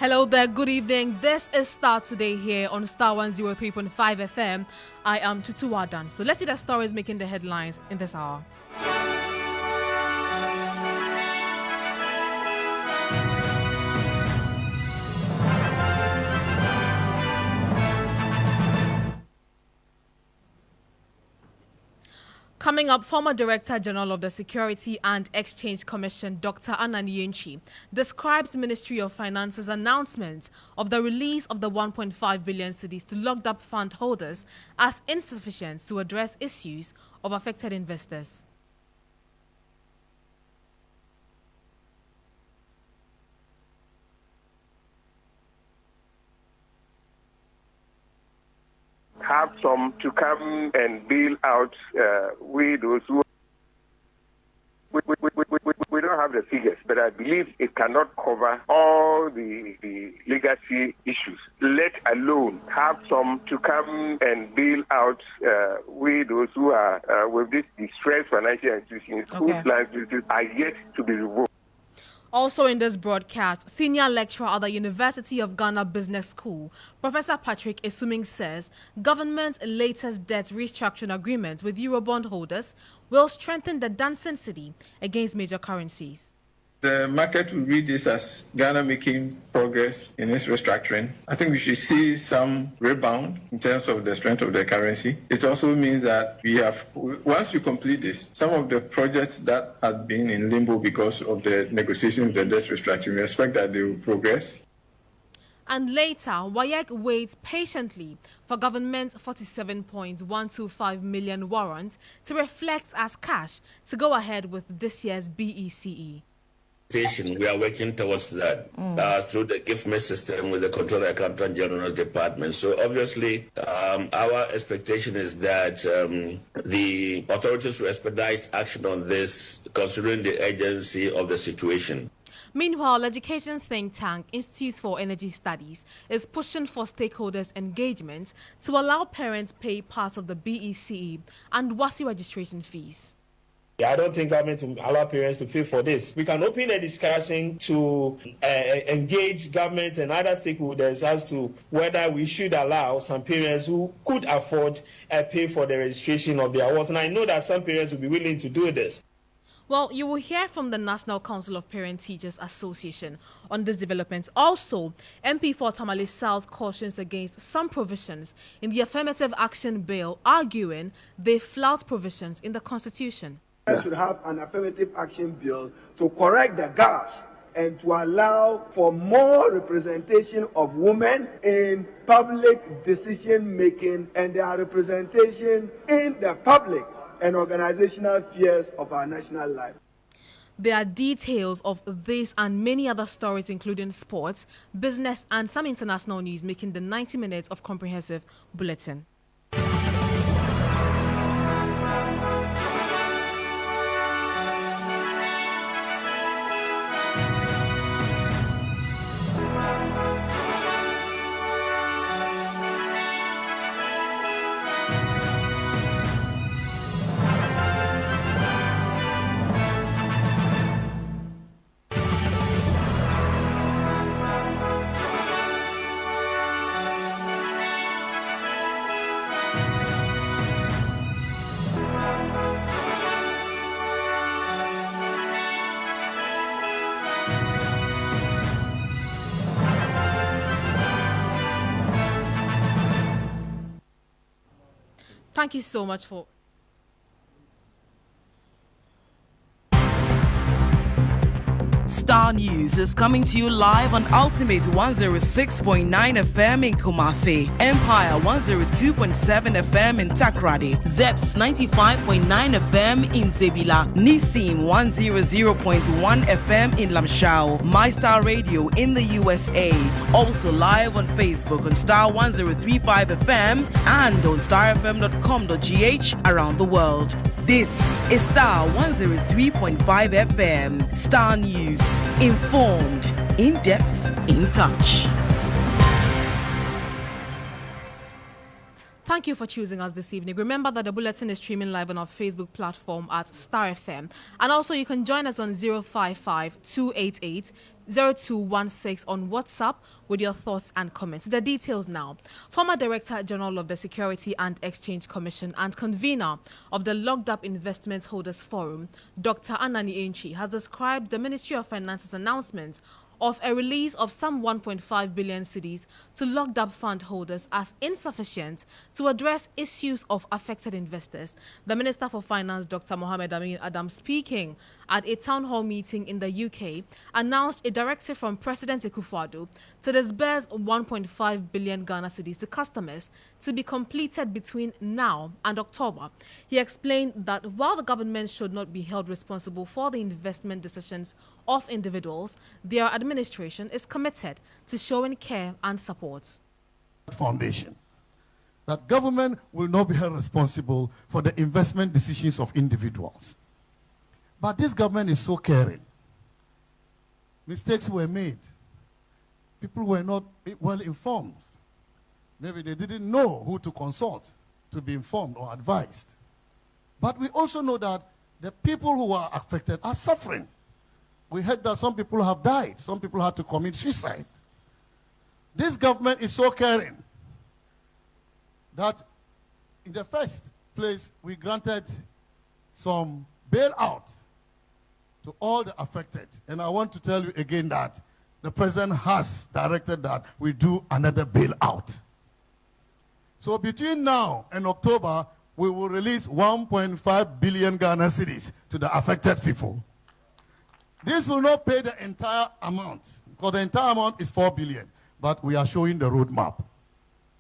Hello there, good evening. This is Starr Today here on Star 103.5 FM. I am Tutuwaa Danso. Let's see the stories making the headlines in this hour. Coming up, former Director General of the Security and Exchange Commission, Dr. Anani describes Ministry of Finance's announcement of the release of the 1.5 billion cedis to locked-up fund holders as insufficient to address issues of affected investors. Have some to come and bail out those who. We don't have the figures, but I believe it cannot cover all the legacy issues, let alone have some to come and bail out those who are with these distressed financial institutions whose liabilities are yet to be revoked. Also in this broadcast, senior lecturer at the University of Ghana Business School, Professor Patrick Esuming says government's latest debt restructuring agreement with Eurobond holders will strengthen the dancing cedi against major currencies. The market will read this as Ghana making progress in its restructuring. I think we should see some rebound in terms of the strength of the currency. It also means that once we complete this, some of the projects that had been in limbo because of the negotiation of the debt restructuring, we expect that they will progress. And later, WAEC waits patiently for government's 47.125 million warrant to reflect as cash to go ahead with this year's BECE. We are working towards that through the gift me system with the Controller Accountant General Department. So obviously, our expectation is that the authorities will expedite action on this, considering the urgency of the situation. Meanwhile, education think tank Institute for Energy Studies is pushing for stakeholders' engagement to allow parents pay part of the BECE and WASI registration fees. I don't think government will allow parents to pay for this. We can open a discussion to engage government and other stakeholders as to whether we should allow some parents who could afford pay for the registration of their awards. And I know that some parents will be willing to do this. Well, you will hear from the National Council of Parent Teachers Association on this development. Also, MP for Tamale South cautions against some provisions in the Affirmative Action Bill, arguing they flout provisions in the Constitution. We should have an affirmative action bill to correct the gaps and to allow for more representation of women in public decision making and their representation in the public and organizational spheres of our national life. There are details of this and many other stories, including sports, business, and some international news, making the 90 minutes of comprehensive bulletin. Thank you so much for... Star News is coming to you live on Ultimate 106.9 FM in Kumasi, Empire 102.7 FM in Takrady, Zeps 95.9 FM in Zebila, Nissim 100.1 FM in Lamshao, My Star Radio in the USA. Also live on Facebook on Star 103.5 FM and on starfm.com.gh around the world. This is Star 103.5 FM. Star News. Informed, in depth, in touch. Thank you for choosing us this evening. Remember that the bulletin is streaming live on our Facebook platform at Starr FM. And also you can join us on 055-288-0216 on WhatsApp with your thoughts and comments. The details now. Former Director General of the Security and Exchange Commission and convener of the Locked Up Investment Holders Forum, Dr. Anani Enchi, has described the Ministry of Finance's announcement of a release of some 1.5 billion cedis to locked up fund holders as insufficient to address issues of affected investors. The Minister for Finance, Dr. Mohamed Amin Adam, speaking at a town hall meeting in the UK, announced a directive from President Akufo-Addo to disburse 1.5 billion Ghana cedis to customers to be completed between now and October. He explained that while the government should not be held responsible for the investment decisions of individuals, their administration is committed to showing care and support. Foundation, that government will not be held responsible for the investment decisions of individuals. But this government is so caring. Mistakes were made. People were not well informed. Maybe they didn't know who to consult to be informed or advised. But we also know that the people who are affected are suffering. We heard that some people have died. Some people had to commit suicide. This government is so caring that in the first place, we granted some bailout to all the affected. And I want to tell you again that the president has directed that we do another bailout. So between now and October, we will release 1.5 billion Ghana cedis to the affected people. This will not pay the entire amount, because the entire amount is 4 billion, but we are showing the roadmap.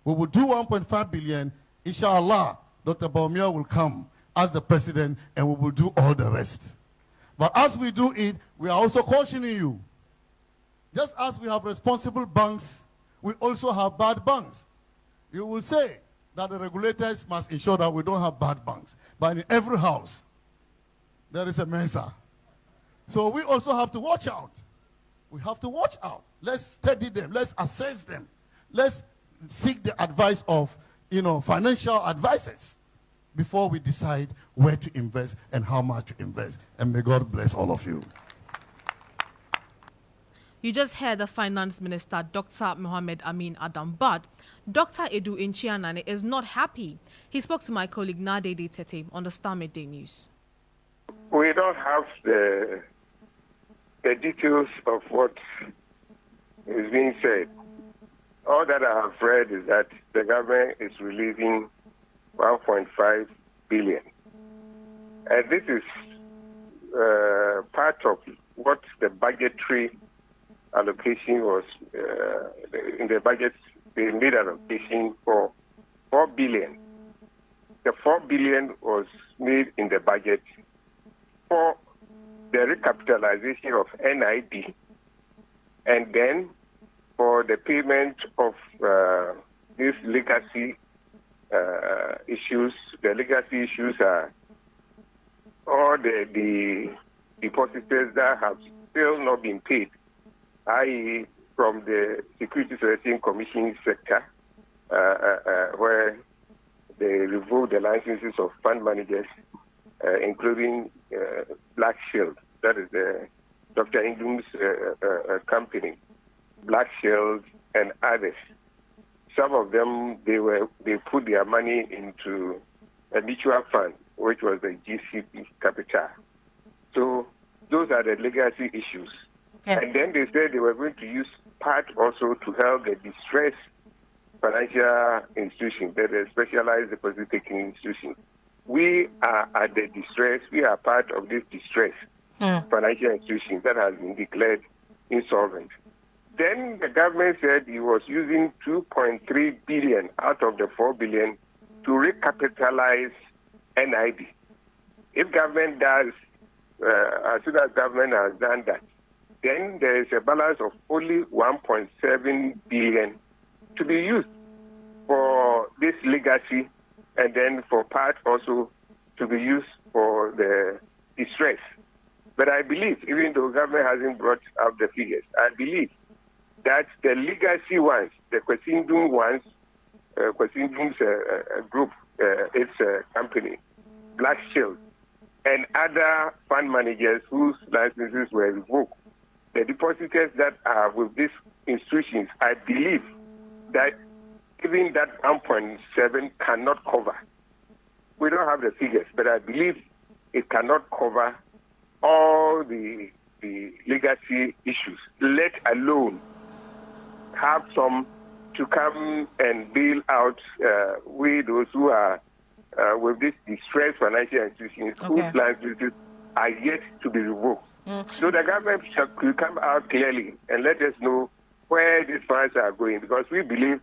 We will do 1.5 billion. Inshallah, Dr. Baumia will come as the president, and we will do all the rest. But as we do it, we are also cautioning you. Just as we have responsible banks, we also have bad banks. You will say that the regulators must ensure that we don't have bad banks. But in every house, there is a Mensa. So we also have to watch out. We have to watch out. Let's study them. Let's assess them. Let's seek the advice of, financial advisors before we decide where to invest and how much to invest. And may God bless all of you. You just heard the Finance Minister, Dr. Mohamed Amin Adam. But Dr. Edu Inchianane is not happy. He spoke to my colleague Nade Tete on the Star Midday News. We don't have the details of what is being said. All that I have read is that the government is releasing 1.5 billion. And this is part of what the budgetary allocation was. In the budget, they made allocation for 4 billion. The 4 billion was made in the budget for the recapitalization of NIB, and then for the payment of these legacy issues. The legacy issues are all the depositors that have still not been paid, i.e. from the Security Selection Commission sector, where they revoked the licenses of fund managers, including Black Shield. That is Dr. Ingram's company, Black Shield and others. Some of them, they put their money into a mutual fund, which was the GCP Capital. So those are the legacy issues. Okay. And then they said they were going to use part also to help the distressed financial institutions, the specialized deposit-taking institutions. We are at the distress. We are part of this distress financial institution that has been declared insolvent. Then the government said it was using 2.3 billion out of the 4 billion to recapitalize NIB. If government does, as soon as government has done that, then there is a balance of only 1.7 billion to be used for this legacy, and then for part also to be used for the distress. But I believe, even though government hasn't brought up the figures, I believe that the legacy ones, the Kwesindum ones, Kwasindum's group, its company, Black Shield, and other fund managers whose licenses were revoked. The depositors that are with these institutions, I believe that even that 1.7 cannot cover. We don't have the figures, but I believe it cannot cover all the legacy issues, let alone have some to come and bail out with those who are with these distressed financial institutions whose licenses are yet to be revoked. So the government could come out clearly and let us know where these funds are going, because we believe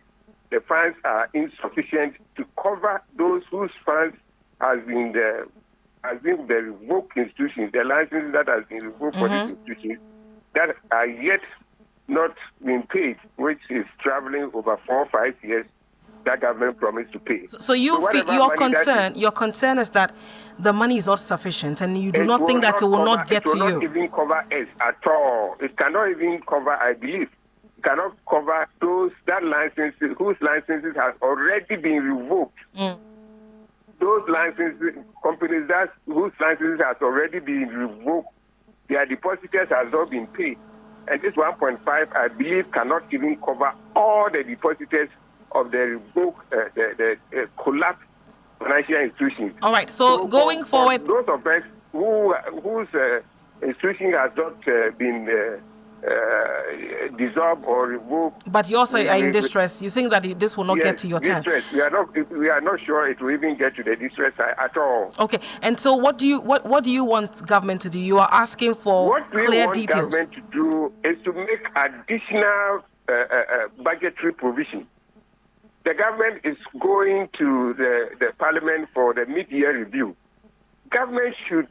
the funds are insufficient to cover those whose funds has been the revoked institutions, the licenses that has been revoked for these institutions that are yet not been paid, which is traveling over 4 or 5 years that government promised to pay. So your concern is that the money is not sufficient, and you do not think that it will not get to you. It will not even cover us at all. It cannot even cover, I believe, it cannot cover those licenses whose licenses has already been revoked. Those licenses, companies whose licenses has already been revoked, their depositors has not been paid. And this 1.5, I believe, cannot even cover all the depositors of the revoked, the collapsed financial institutions. All right, so going forward, those of us whose institution has not been dissolved or revoked. But you also are in distress. You think that this will not get to your turn? Distress. We are not sure it will even get to the distress at all. Okay, and so what do you want government to do? You are asking for clear details. What we want government to do is to make additional budgetary provision. The government is going to the parliament for the mid-year review. Government should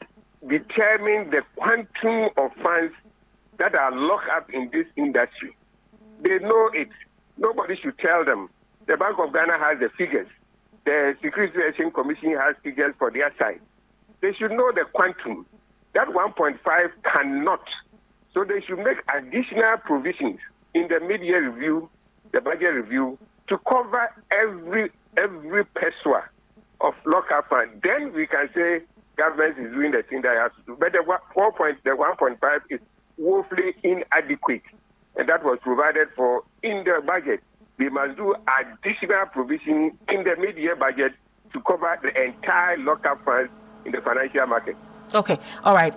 determine the quantum of funds that are locked up in this industry. They know it. Nobody should tell them. The Bank of Ghana has the figures. The Securities and Exchange Commission has figures for their side. They should know the quantum. That 1.5 cannot. So they should make additional provisions in the mid-year review, the budget review, to cover every peso of local fund. Then we can say government is doing the thing that it has to do. But the 1.5 is woefully inadequate, and that was provided for in the budget. They must do additional provision in the mid-year budget to cover the entire local funds in the financial market. Okay, all right.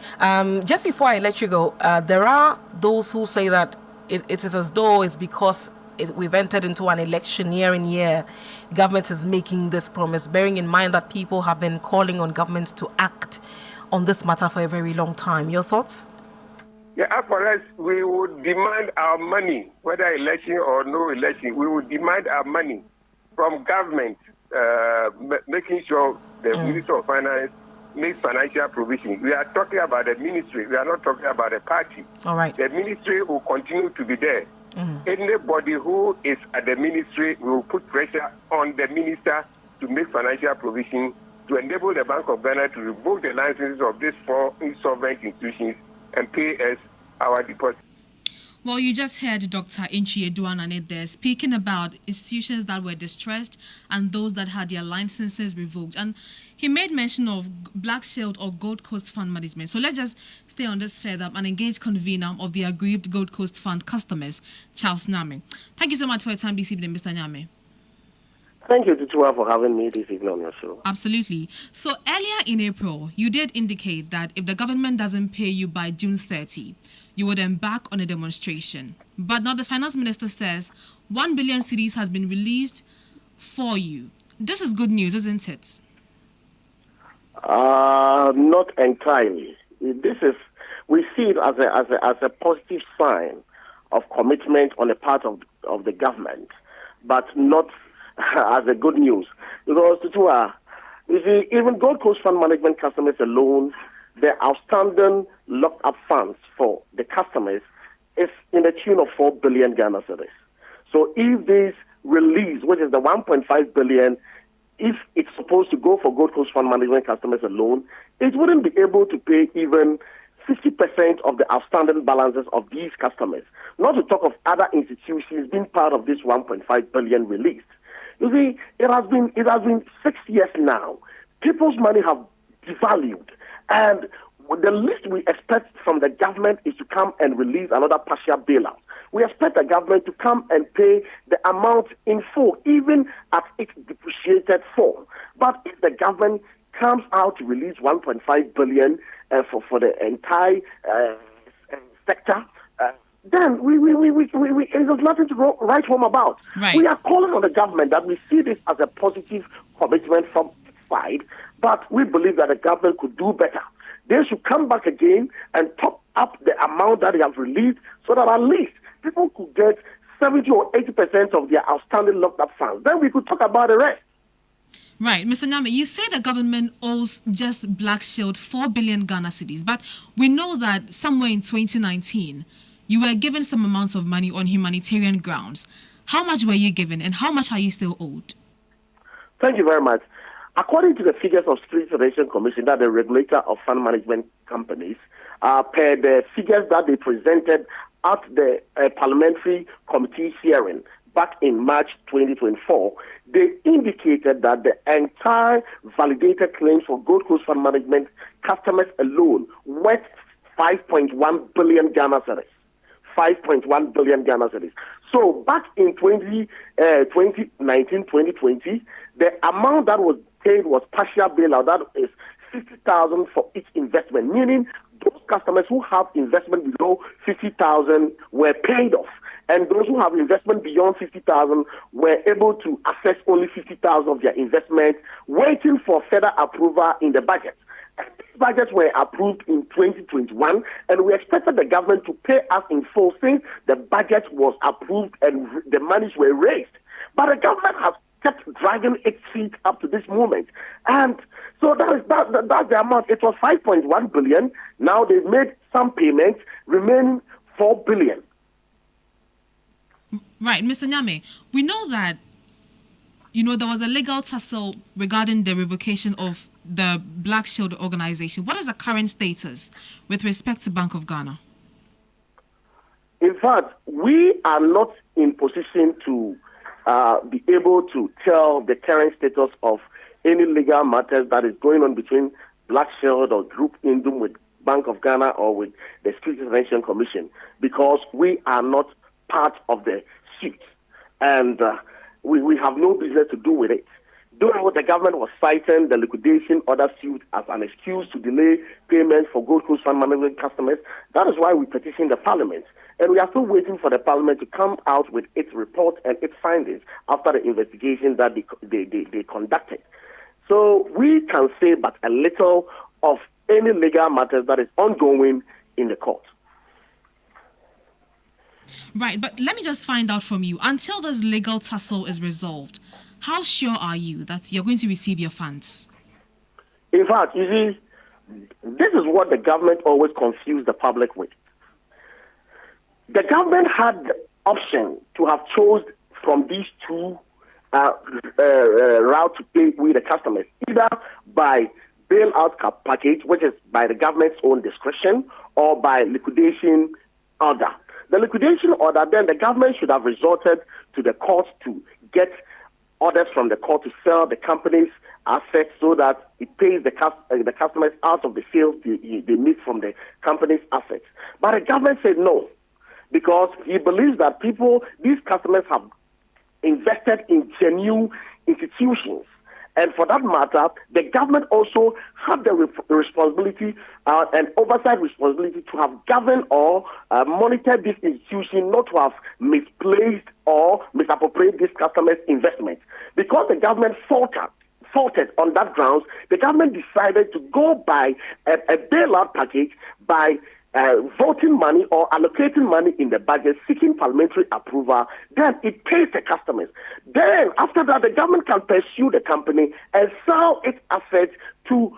Just before I let you go, there are those who say that it is as though it's because we've entered into an election year in year, government is making this promise, bearing in mind that people have been calling on governments to act on this matter for a very long time. Your thoughts? Yeah, as for us, we would demand our money, whether election or no election. We would demand our money from government, making sure the Minister of Finance makes financial provision. We are talking about the ministry. We are not talking about a party. All right. The ministry will continue to be there. Anybody who is at the ministry will put pressure on the minister to make financial provision to enable the Bank of Ghana to revoke the licenses of these 4 insolvent institutions and pay us our deposit. Well, you just heard Dr. Inchi Eduanane there speaking about institutions that were distressed and those that had their licenses revoked. And he made mention of Black Shield or Gold Coast Fund Management. So let's just stay on this further and engage convener of the aggrieved Gold Coast Fund customers, Charles Nyame. Thank you so much for your time this evening, Mr. Nyame. Thank you, Tutuwaa, for having me this evening on your show. Absolutely. So earlier in April, you did indicate that if the government doesn't pay you by June 30, you would embark on a demonstration. But now the finance minister says 1 billion cedis has been released for you. This is good news, isn't it? Not entirely. We see it as a positive sign of commitment on the part of the government, but not as a good news. Because Tutuwaa, you see, even Gold Coast Fund Management customers alone, the outstanding locked up funds for the customers is in the tune of 4 billion Ghana cedis. So if this release, which is the 1.5 billion, if it's supposed to go for Gold Coast Fund Management customers alone, it wouldn't be able to pay even 50% of the outstanding balances of these customers, not to talk of other institutions being part of this 1.5 billion released. You see, it has been 6 years now. People's money have devalued, and the least we expect from the government is to come and release another partial bailout. We expect the government to come and pay the amount in full, even at its depreciated form. But if the government comes out to release 1.5 billion for the entire sector, then there's nothing to write home about. Right. We are calling on the government that we see this as a positive commitment from its side, but we believe that the government could do better. They should come back again and top up the amount that they have released so that at least people could get 70 or 80% of their outstanding locked up funds. Then we could talk about the rest. Right. Mr. Nyame, you say the government owes just Black Shield 4 billion Ghana cedis, but we know that somewhere in 2019, you were given some amounts of money on humanitarian grounds. How much were you given and how much are you still owed? Thank you very much. According to the figures of Securities Regulation Commission, that the regulator of fund management companies, per the figures that they presented at the parliamentary committee hearing back in March 2024, they indicated that the entire validated claims for Gold Coast Fund Management customers alone worth 5.1 billion Ghana cedis. 5.1 billion Ghana cedis. So back in 2019-2020, the amount that was paid was partial bailout. That is 50,000 for each investment, meaning those customers who have investment below 50,000 were paid off, and those who have investment beyond 50,000 were able to access only 50,000 of their investment, waiting for further approval in the budget. And these budgets were approved in 2021, and we expected the government to pay us in full since the budget was approved and the monies were raised. But the government has kept dragging its feet up to this moment. And so that's the amount. It was 5.1 billion. Now they've made some payments, remaining 4 billion. Right, Mr. Nyame, we know that, there was a legal tussle regarding the revocation of the Black Shield organization. What is the current status with respect to Bank of Ghana? In fact, we are not in position to be able to tell the current status of any legal matters that is going on between Black Shield or Group Indum with Bank of Ghana or with the Securities Regulation Commission, because we are not part of the suit, and we have no business to do with it. Though the government was citing the liquidation order suit as an excuse to delay payments for Gold Coast Fund Management customers, that is why we petitioned the Parliament. And we are still waiting for the Parliament to come out with its report and its findings after the investigation that they conducted. So we can say but a little of any legal matters that is ongoing in the court. Right, but let me just find out from you, until this legal tussle is resolved, how sure are you that you're going to receive your funds? In fact, you see, this is what the government always confused the public with. The government had the option to have chosen from these two routes to pay with the customers, either by bailout package, which is by the government's own discretion, or by liquidation order. The liquidation order, then the government should have resorted to the court to get orders from the court to sell the company's assets so that it pays the customers out of the sales they make from the company's assets. But the government said no, because he believes that these customers have invested in genuine institutions. And for that matter, the government also had the responsibility and oversight responsibility to have governed or monitored this institution, not to have misplaced or misappropriated these customers' investment. Because the government faulted on that grounds, the government decided to go by a bailout package by voting money or allocating money in the budget, seeking parliamentary approval. Then it pays the customers. Then after that, the government can pursue the company and sell its assets to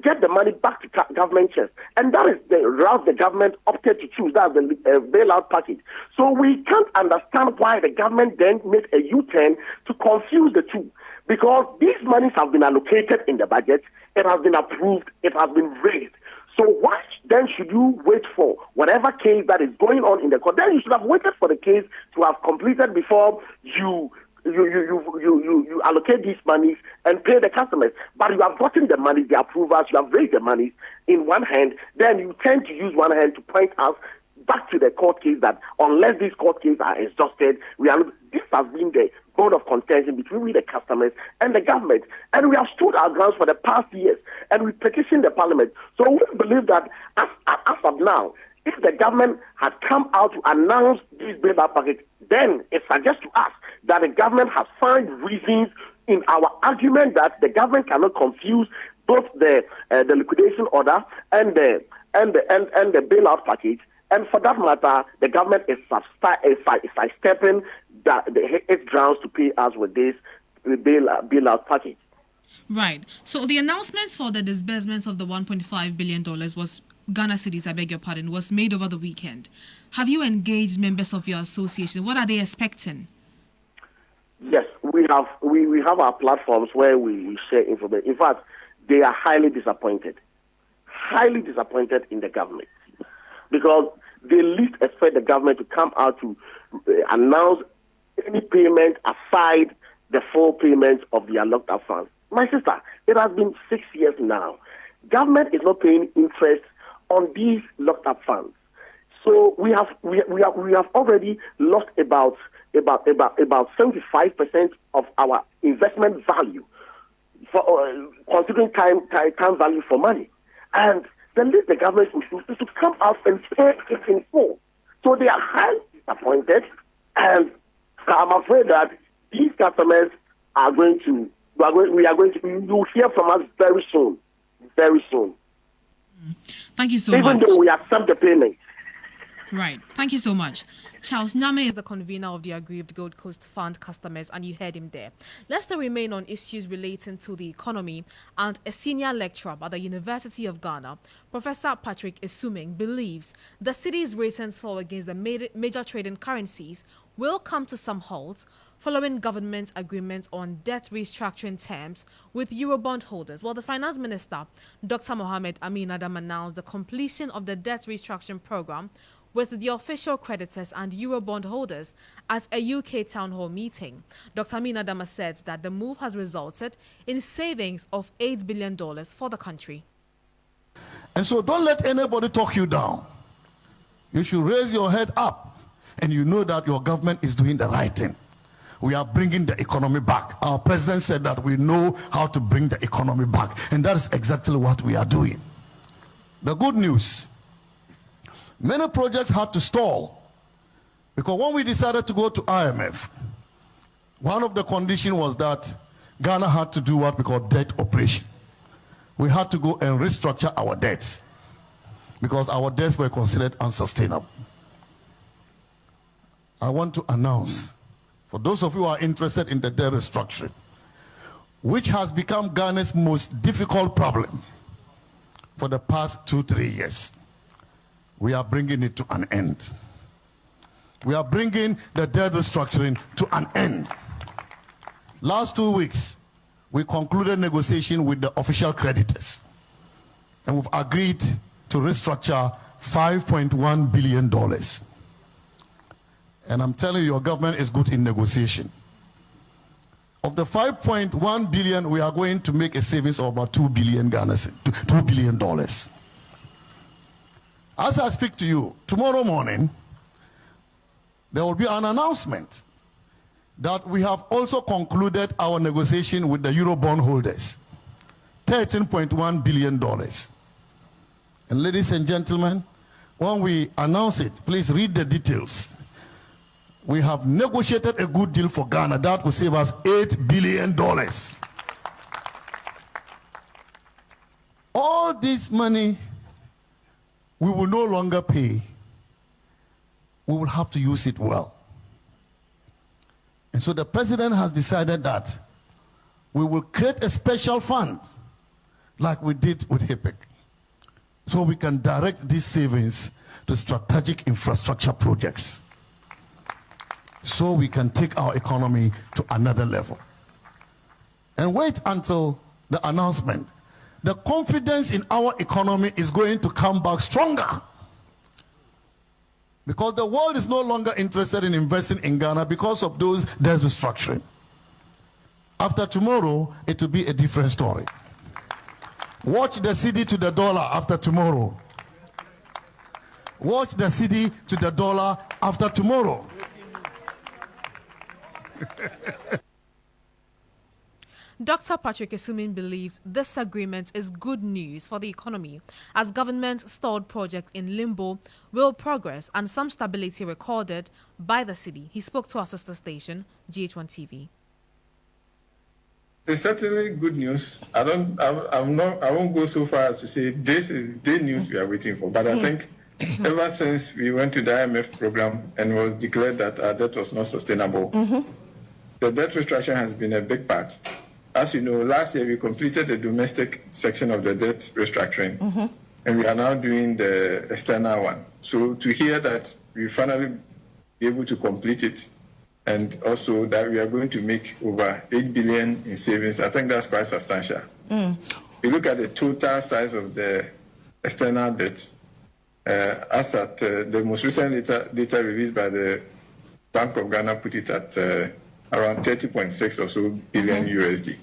get the money back to government chest. And that is the route the government opted to choose. That's the bailout package. So we can't understand why the government then made a U-turn to confuse the two. Because these monies have been allocated in the budget, it has been approved, it has been raised. So why then should you wait for whatever case that is going on in the court? Then you should have waited for the case to have completed before you you allocate these monies and pay the customers, but you have gotten the money, the approvals, you have raised the money in one hand, then you tend to use one hand to point us back to the court case that unless these court cases are exhausted, this has been the bone of contention between we, the customers, and the government. And we have stood our grounds for the past years, and we petitioned the parliament. So we believe that as of now, if the government had come out to announce this bailout package, then it suggests to us that the government has found reasons in our argument that the government cannot confuse both the liquidation order and the bailout package. And for that matter, the government is sidestepping its grounds to pay us with this bailout package. Right. So the announcements for the disbursements of the $1.5 billion was Ghana cedis, I beg your pardon, was made over the weekend. Have you engaged members of your association? What are they expecting? Yes, we have our platforms where we share information. In fact, they are highly disappointed in the government, because they least expect the government to come out to announce any payment aside the full payment of their locked-up funds. My sister, it has been 6 years now. Government is not paying interest on these locked-up funds. So we have already lost about 75% of our investment value, for considering time value for money. And the least the government is to come out and pay it in full. So they are highly disappointed, and I'm afraid that these customers are going to. You'll hear from us very soon. Very soon. Thank you so much. Even though we accept the payment. Right. Thank you so much. Charles Nyame is the convener of the Aggrieved Gold Coast Fund customers, and you heard him there. Let's still remain on issues relating to the economy, and a senior lecturer at the University of Ghana, Professor Patrick Esuming, believes the city's recent fall against the major trading currencies will come to some halt following government agreements on debt restructuring terms with Eurobond holders. Well, the Finance Minister, Dr. Mohamed Amin Adam, announced the completion of the debt restructuring program with the official creditors and Eurobond holders at a UK town hall meeting. Dr. Amin Adama said that the move has resulted in savings of $8 billion for the country. And so don't let anybody talk you down. You should raise your head up, and you know that your government is doing the right thing. We are bringing the economy back. Our president said that we know how to bring the economy back, and that is exactly what we are doing. The good news, many projects had to stall, because when we decided to go to IMF, one of the conditions was that Ghana had to do what we call debt operation. We had to go and restructure our debts, because our debts were considered unsustainable. I want to announce, for those of you who are interested in the debt restructuring, which has become Ghana's most difficult problem for the past 2-3 years, we are bringing it to an end. We are bringing the debt restructuring to an end. Last 2 weeks, we concluded negotiation with the official creditors, and we've agreed to restructure $5.1 billion. And I'm telling you, your government is good in negotiation. Of the $5.1 billion, we are going to make a savings of about $2 billion. As I speak to you, tomorrow morning, there will be an announcement that we have also concluded our negotiation with the Eurobond holders, $13.1 billion. And ladies and gentlemen, when we announce it, please read the details. We have negotiated a good deal for Ghana that will save us $8 billion. All this money we will no longer pay. We will have to use it well. And so the president has decided that we will create a special fund like we did with HIPIC, so we can direct these savings to strategic infrastructure projects, so we can take our economy to another level. And wait until the announcement. The confidence in our economy is going to come back stronger, Because the world is no longer interested in investing in Ghana because of those debt restructuring. After tomorrow, it will be a different story. Watch the cedi to the dollar after tomorrow. Watch the cedi to the dollar after tomorrow. Dr. Patrick Esuming believes this agreement is good news for the economy as government stalled projects in limbo will progress and some stability recorded by the city. He spoke to our sister station, GH1 TV. It's certainly good news. I won't go so far as to say this is the news we are waiting for, but I think ever since we went to the IMF program and it was declared that our debt was not sustainable, the debt restructuring has been a big part. As you know, last year we completed the domestic section of the debt restructuring, and we are now doing the external one. So to hear that we finally be able to complete it, and also that we are going to make over 8 billion in savings, I think that's quite substantial. You look at the total size of the external debt, as at the most recent data released by the Bank of Ghana put it at around 30.6 or so billion USD.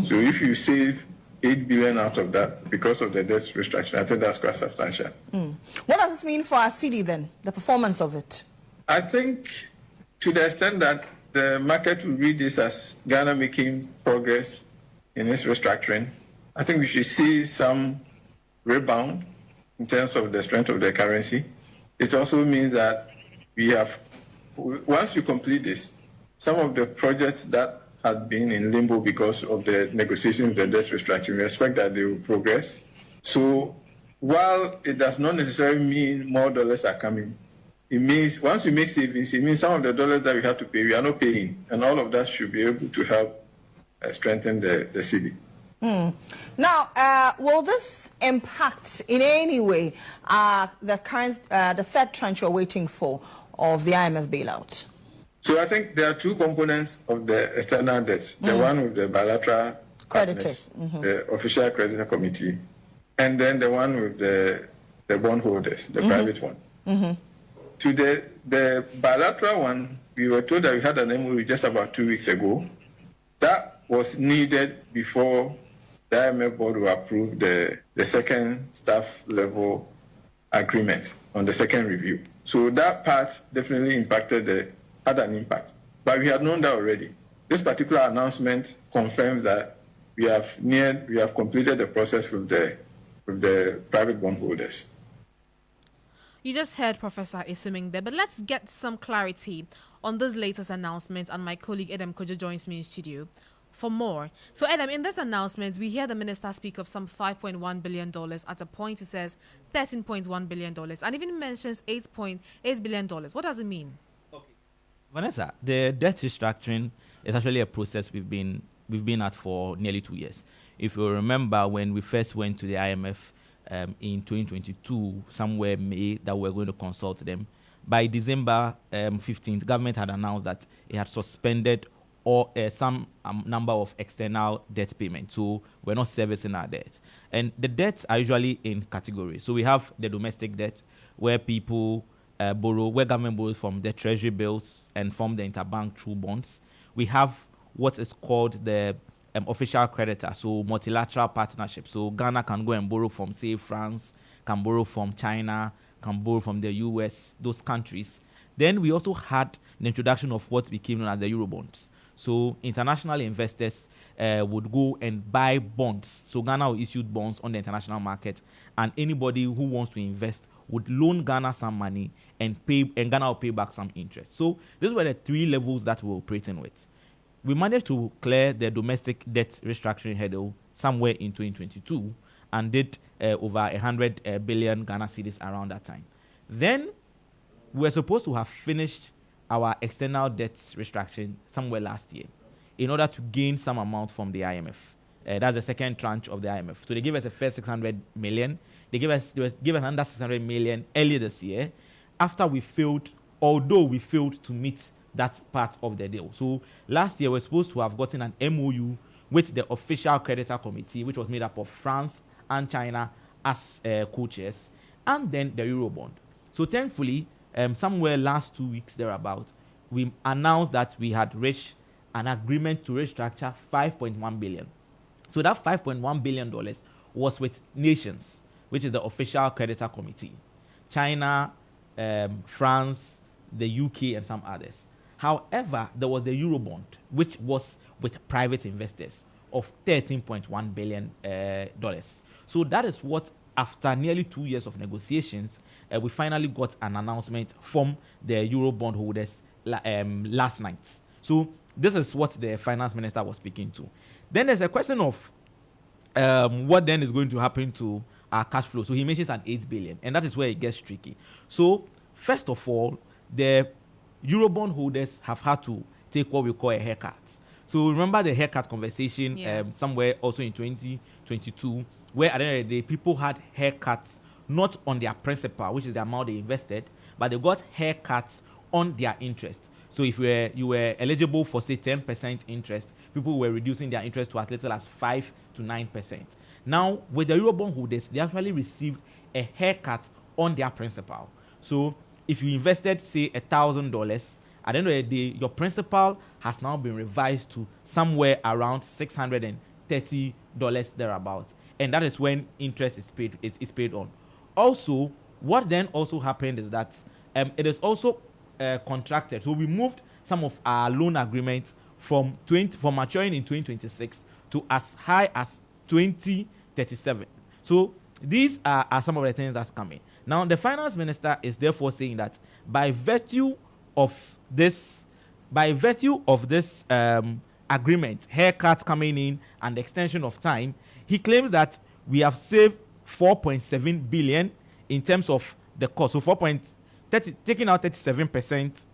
So if you save 8 billion out of that because of the debt restructuring, I think that's quite substantial. What does this mean for our city then, the performance of it? I think to the extent that the market will read this as Ghana making progress in its restructuring, I think we should see some rebound in terms of the strength of the currency. It also means that we have, once we complete this, some of the projects that had been in limbo because of the negotiations of the debt restructuring, we expect that they will progress. So while it does not necessarily mean more dollars are coming, it means once we make savings, it means some of the dollars that we have to pay, we are not paying. And all of that should be able to help strengthen the city. Now, will this impact in any way the third tranche you're waiting for of the IMF bailout? So I think there are two components of the external debt. The one with the bilateral creditors, the official creditor committee, and then the one with the bondholders, the private one. To the bilateral one, we were told that we had an MOU just about 2 weeks ago. That was needed before the IMF board will approve the second staff level agreement on the second review. So that part definitely had an impact. But we had known that already. This particular announcement confirms that we have completed the process with the private bondholders. You just heard Professor Esuming there, but let's get some clarity on this latest announcement, and my colleague Edem Kojo joins me in studio for more. So Edem, in this announcement, we hear the minister speak of some $5.1 billion. At a point, he says $13.1 billion, and even mentions $8.8 billion. What does it mean? Okay, Vanessa, the debt restructuring is actually a process we've been at for nearly 2 years. If you remember, when we first went to the IMF in 2022, somewhere May, that we're going to consult them. By December 15th, government had announced that it had suspended some number of external debt payments. So we're not servicing our debt. And the debts are usually in categories. So we have the domestic debt, where people borrow, where government borrows from the treasury bills and from the interbank through bonds. We have what is called the official creditor, so multilateral partnership. So Ghana can go and borrow from, say, France, can borrow from China, can borrow from the US, those countries. Then we also had the introduction of what became known as the Eurobonds. So international investors would go and buy bonds. So Ghana will issue bonds on the international market, and anybody who wants to invest would loan Ghana some money and Ghana will pay back some interest. So these were the three levels that we were operating with. We managed to clear the domestic debt restructuring hurdle somewhere in 2022 and did over 100 billion Ghana cedis around that time. Then we were supposed to have finished our external debt restructuring somewhere last year in order to gain some amount from the IMF. That's the second tranche of the IMF. So they gave us the first 600 million. They gave us under 600 million earlier this year after although we failed to meet that part of the deal. So last year, we're supposed to have gotten an MOU with the official creditor committee, which was made up of France and China as co-chairs, and then the Eurobond. So thankfully, somewhere last 2 weeks thereabout, we announced that we had reached an agreement to restructure 5.1 billion. So that $5.1 billion was with nations, which is the official creditor committee, China, France, the UK, and some others. However, there was the Eurobond, which was with private investors of $13.1 billion. So that is what, after nearly 2 years of negotiations, we finally got an announcement from the Eurobond holders last night. So this is what the finance minister was speaking to. Then there's a question of what then is going to happen to our cash flow. So he mentions an 8 billion, and that is where it gets tricky. So first of all, the Eurobond holders have had to take what we call a haircut. So remember the haircut conversation somewhere also in 2022, where at the end of the day, people had haircuts not on their principal, which is the amount they invested, but they got haircuts on their interest. So if you were eligible for, say, 10% interest, people were reducing their interest to as little as 5 to 9%. Now, with the Eurobond holders, they actually received a haircut on their principal. So if you invested, say, $1,000, at the end of the day, your principal has now been revised to somewhere around $630 thereabouts. And that is when interest is paid on. Also, what then also happened is that it is also contracted. So we moved some of our loan agreements from maturing in 2026 to as high as 2037. So these are some of the things that's coming. Now, the finance minister is therefore saying that by virtue of this agreement, haircut coming in and the extension of time, he claims that we have saved 4.7 billion in terms of the cost. So taking out 37%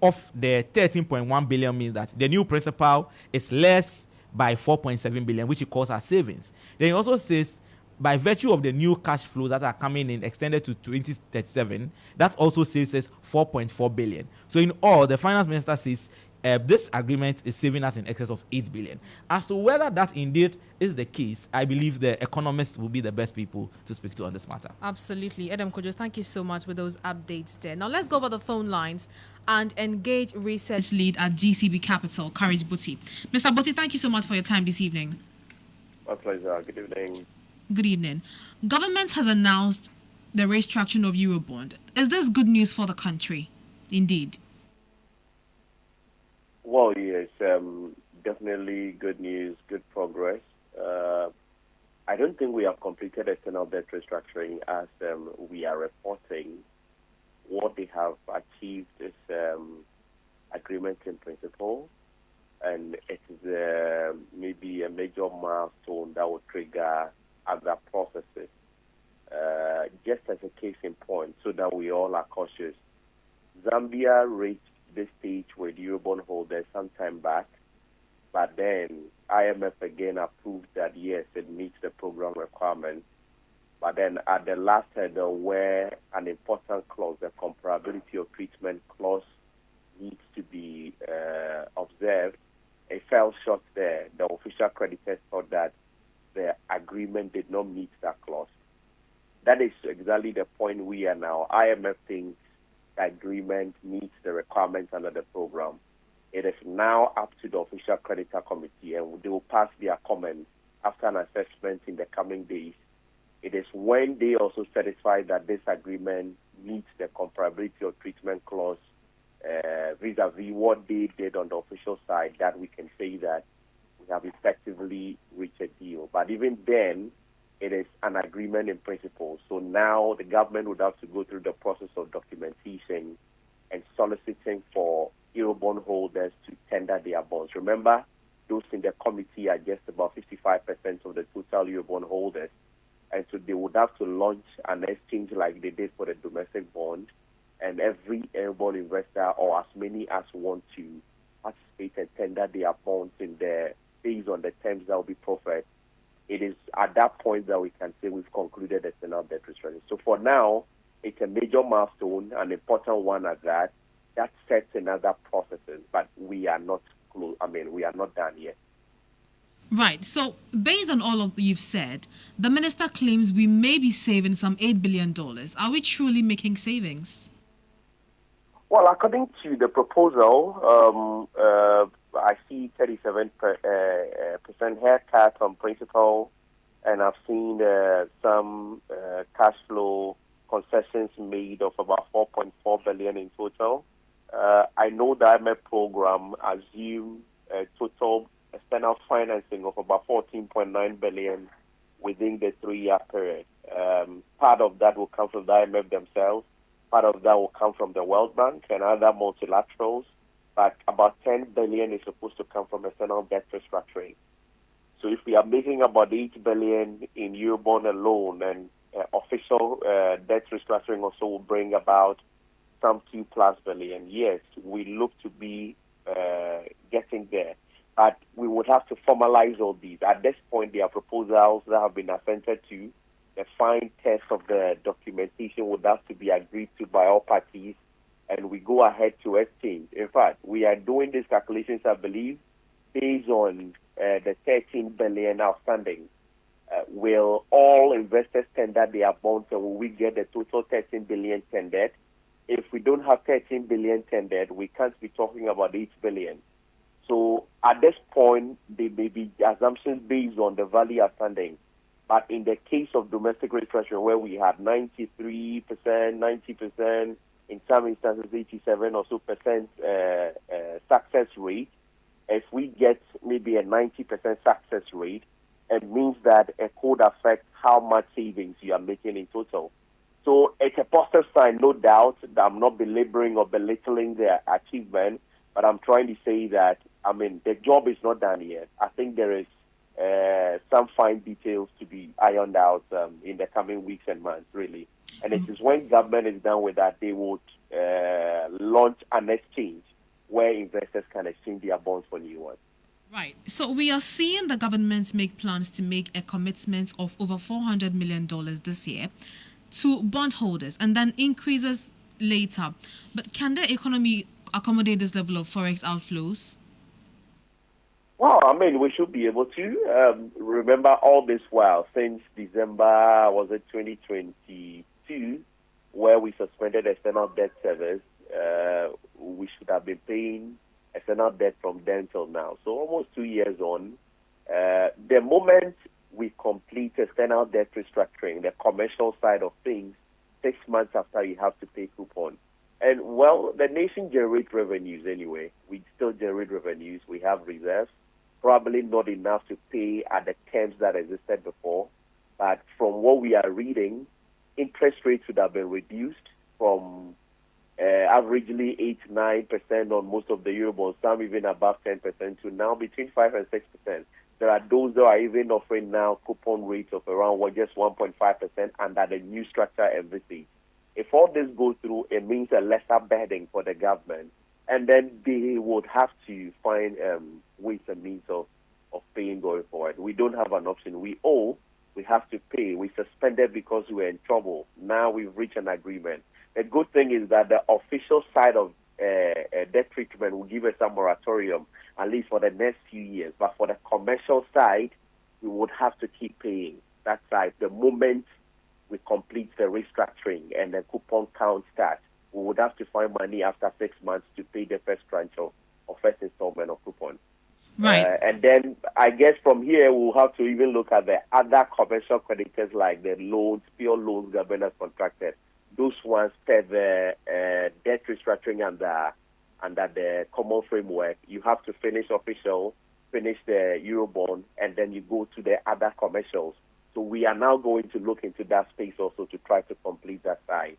of the 13.1 billion means that the new principal is less by 4.7 billion, which he calls our savings. Then he also says, by virtue of the new cash flows that are coming in extended to 2037, that also saves us 4.4 billion. So in all, the finance minister says this agreement is saving us in excess of 8 billion. As to whether that indeed is the case, I believe the economists will be the best people to speak to on this matter. Absolutely. Edem Kojo, thank you so much for those updates there. Now let's go over the phone lines and engage research lead at GCB Capital, Courage Buti. Mr. Buti, thank you so much for your time this evening. My pleasure. Good evening. Good evening. Government has announced the restructuring of Eurobond. Is this good news for the country? Indeed. Well, yes, definitely good news, good progress. I don't think we have completed external debt restructuring as we are reporting. What they have achieved is agreement in principle, and it is maybe a major milestone that will trigger other processes. Just as a case in point, so that we all are cautious, Zambia reached this stage with Eurobond holders some time back, but then IMF again approved that yes, it meets the program requirements. But then at the last hurdle, where an important clause, the comparability of treatment clause, needs to be observed, it fell short there. The official creditors thought that the agreement did not meet that clause. That is exactly the point we are now. IMF thinks the agreement meets the requirements under the program. It is now up to the official creditor committee, and they will pass their comments after an assessment in the coming days. It is when they also certify that this agreement meets the comparability of treatment clause vis-a-vis what they did on the official side that we can say that we have effectively reached a deal. But even then, it is an agreement in principle. So now the government would have to go through the process of documentation and soliciting for Eurobond holders to tender their bonds. Remember, those in the committee are just about 55% of the total Eurobond holders. And so they would have to launch an exchange like they did for the domestic bond. And every Eurobond investor, or as many as want to participate and tender their bonds in there based on the terms that will be proffered. It is at that point that we can say we've concluded the external debt restructuring. So for now, it's a major milestone, an important one at that. That sets in other processes, but we are not close. We are not done yet. Right. So based on all of you've said, the minister claims we may be saving some $8 billion. Are we truly making savings? Well, according to the proposal, I see 37% haircut on principal, and I've seen some cash flow concessions made of about 4.4 billion in total. I know the IMF program assumed total external financing of about 14.9 billion within the 3-year period. Part of that will come from the IMF themselves. Part of that will come from the World Bank and other multilaterals. But about 10 billion is supposed to come from external debt restructuring. So if we are making about 8 billion in Eurobond alone, and official debt restructuring also will bring about some 2+ billion, yes, we look to be getting there. But we would have to formalize all these. At this point, there are proposals that have been assented to. The fine test of the documentation would have to be agreed to by all parties, and we go ahead to exchange. In fact, we are doing these calculations, I believe, based on the 13 billion outstanding. Will all investors tender their bonds, and will we get the total 13 billion tendered? If we don't have 13 billion tendered, we can't be talking about 8 billion. So at this point, there may be assumptions based on the value outstanding. But in the case of domestic restructuring, where we had 93%, 90%, in some instances 87 or so percent success rate, if we get maybe a 90% success rate, it means that it could affect how much savings you are making in total. So it's a positive sign, no doubt, that I'm not belaboring or belittling their achievement, but I'm trying to say that, the job is not done yet. I think there is some fine details to be ironed out in the coming weeks and months, really. And it is when government is done with that, they would launch an exchange where investors can exchange their bonds for new ones. Right. So we are seeing the government make plans to make a commitment of over $400 million this year to bondholders and then increases later. But can the economy accommodate this level of forex outflows? Well, we should be able to. Remember all this while, since December, 2022, where we suspended external debt service, we should have been paying external debt from then till now. So almost 2 years on. The moment we complete external debt restructuring, the commercial side of things, 6 months after you have to pay coupon. And, well, the nation generates revenues anyway. We still generate revenues. We have reserves. Probably not enough to pay at the terms that existed before. But from what we are reading, interest rates would have been reduced from averagely 8-9% on most of the Eurobonds, some even above 10%, to now between 5 and 6%. There are those that are even offering now coupon rates of around just 1.5% under the new structure envisaged. If all this goes through, it means a lesser burden for the government. And then they would have to find ways and means of paying going forward. We don't have an option. We owe, we have to pay. We suspended because we were in trouble. Now we've reached an agreement. The good thing is that the official side of debt treatment will give us a moratorium, at least for the next few years. But for the commercial side, we would have to keep paying. That side, the moment we complete the restructuring and the coupon count starts, we would have to find money after 6 months to pay the first tranche of first installment of coupon. Right. And then I guess from here we'll have to even look at the other commercial creditors like the loans, pure loans government has contracted. Those ones per the debt restructuring under the common framework. You have to finish official, finish the Eurobond, and then you go to the other commercials. So we are now going to look into that space also to try to complete that side.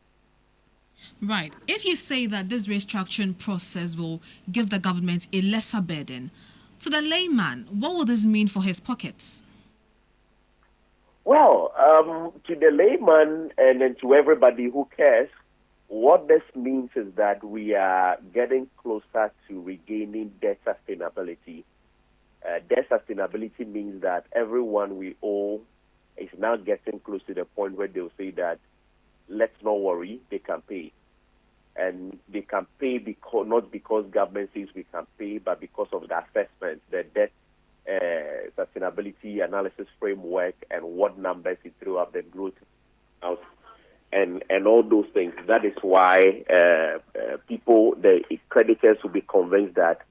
Right. If you say that this restructuring process will give the government a lesser burden, to the layman, what will this mean for his pockets? Well, to the layman and then to everybody who cares, what this means is that we are getting closer to regaining debt sustainability. Debt sustainability means that everyone we owe is now getting close to the point where they'll say that, let's not worry, they can pay. And they can pay not because government says we can pay, but because of the assessment, the debt sustainability analysis framework and what numbers it threw up, the growth out, and all those things. That is why people creditors will be convinced that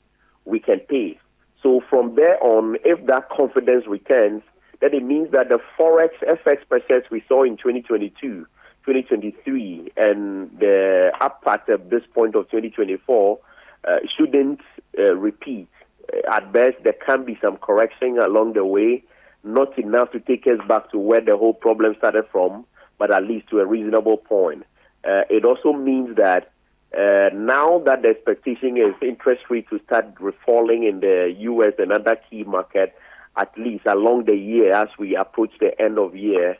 we can pay. So from there on, if that confidence returns, then it means that the Forex FX pressures we saw in 2022, 2023, and the up part of this point of 2024 shouldn't repeat. At best, there can be some correction along the way, not enough to take us back to where the whole problem started from, but at least to a reasonable point. It also means that now that the expectation is interest rates to start falling in the U.S. and other key markets, at least along the year as we approach the end of year,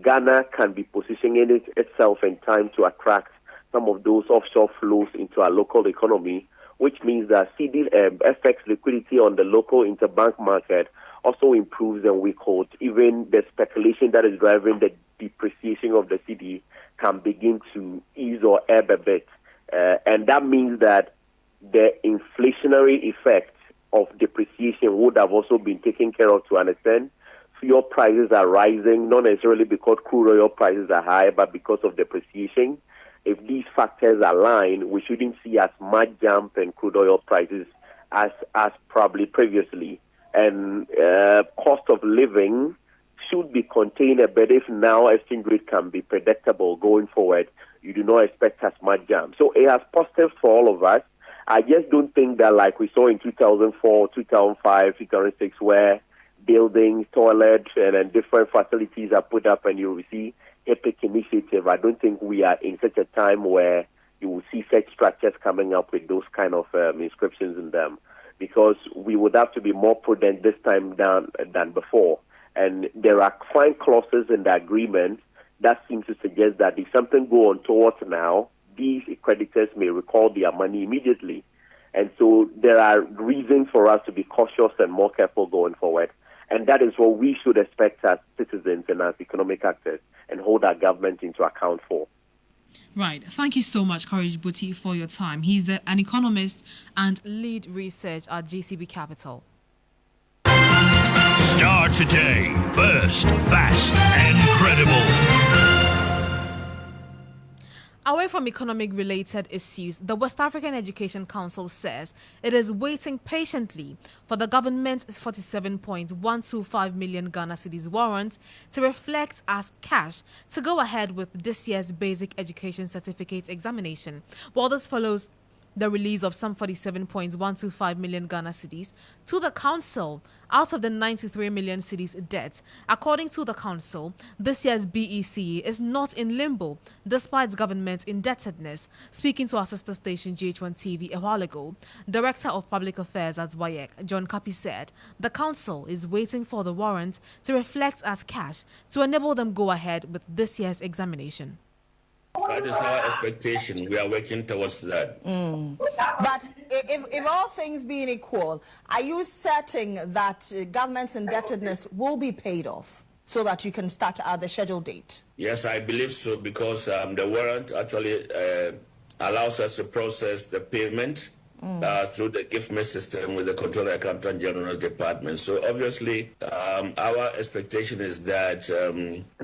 Ghana can be positioning itself in time to attract some of those offshore flows into our local economy, which means that CD FX liquidity on the local interbank market also improves, and we could even the speculation that is driving the depreciation of the CD can begin to ease or ebb a bit. And that means that the inflationary effect of depreciation would have also been taken care of to an extent. Fuel prices are rising, not necessarily because crude oil prices are high, but because of depreciation. If these factors align, we shouldn't see as much jump in crude oil prices as probably previously. And cost of living should be contained a bit if now exchange rate can be predictable going forward. You do not expect as much jump. So it has positives for all of us. I just don't think that like we saw in 2004, 2005, 2006, where buildings, toilets, and different facilities are put up and you will see epic initiative. I don't think we are in such a time where you will see such structures coming up with those kind of inscriptions in them, because we would have to be more prudent this time than before. And there are fine clauses in the agreement that seem to suggest that if something go on towards now, these creditors may recall their money immediately. And so there are reasons for us to be cautious and more careful going forward. And that is what we should expect as citizens and as economic actors and hold our government into account for. Right. Thank you so much, Courage Buti, for your time. He's an economist and lead research at GCB Capital. Starr Today. First, fast, and credible. Away from economic-related issues, the West African Education Council says it is waiting patiently for the government's 47.125 million Ghana cedis warrant to reflect as cash to go ahead with this year's Basic Education Certificate examination. While this follows the release of some 47.125 million Ghana cedis to the council out of the 93 million cedis debt. According to the council, this year's BEC is not in limbo despite government indebtedness. Speaking to our sister station GH1 TV a while ago, Director of Public Affairs at WAEC, John Kapi, said the council is waiting for the warrant to reflect as cash to enable them go ahead with this year's examination. That is our expectation. We are working towards that. But if all things being equal, are you certain that government's indebtedness will be paid off so that you can start at the scheduled date? Yes, I believe so, because the warrant actually allows us to process the payment through the gift system with the Controller Accountant General Department. So obviously, our expectation is that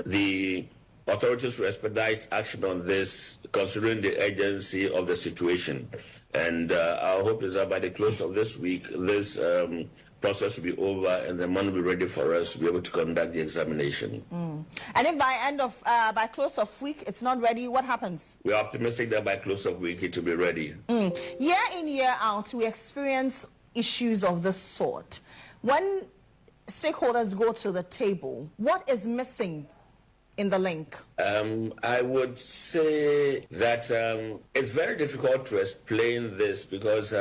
the authorities will expedite action on this, considering the urgency of the situation. And our hope is that by the close of this week, this process will be over and the money will be ready for us to be able to conduct the examination. And if by close of week it's not ready, what happens? We are optimistic that by close of week it will be ready. Year in, year out, we experience issues of this sort. When stakeholders go to the table, what is missing in the link? I would say that it's very difficult to explain this because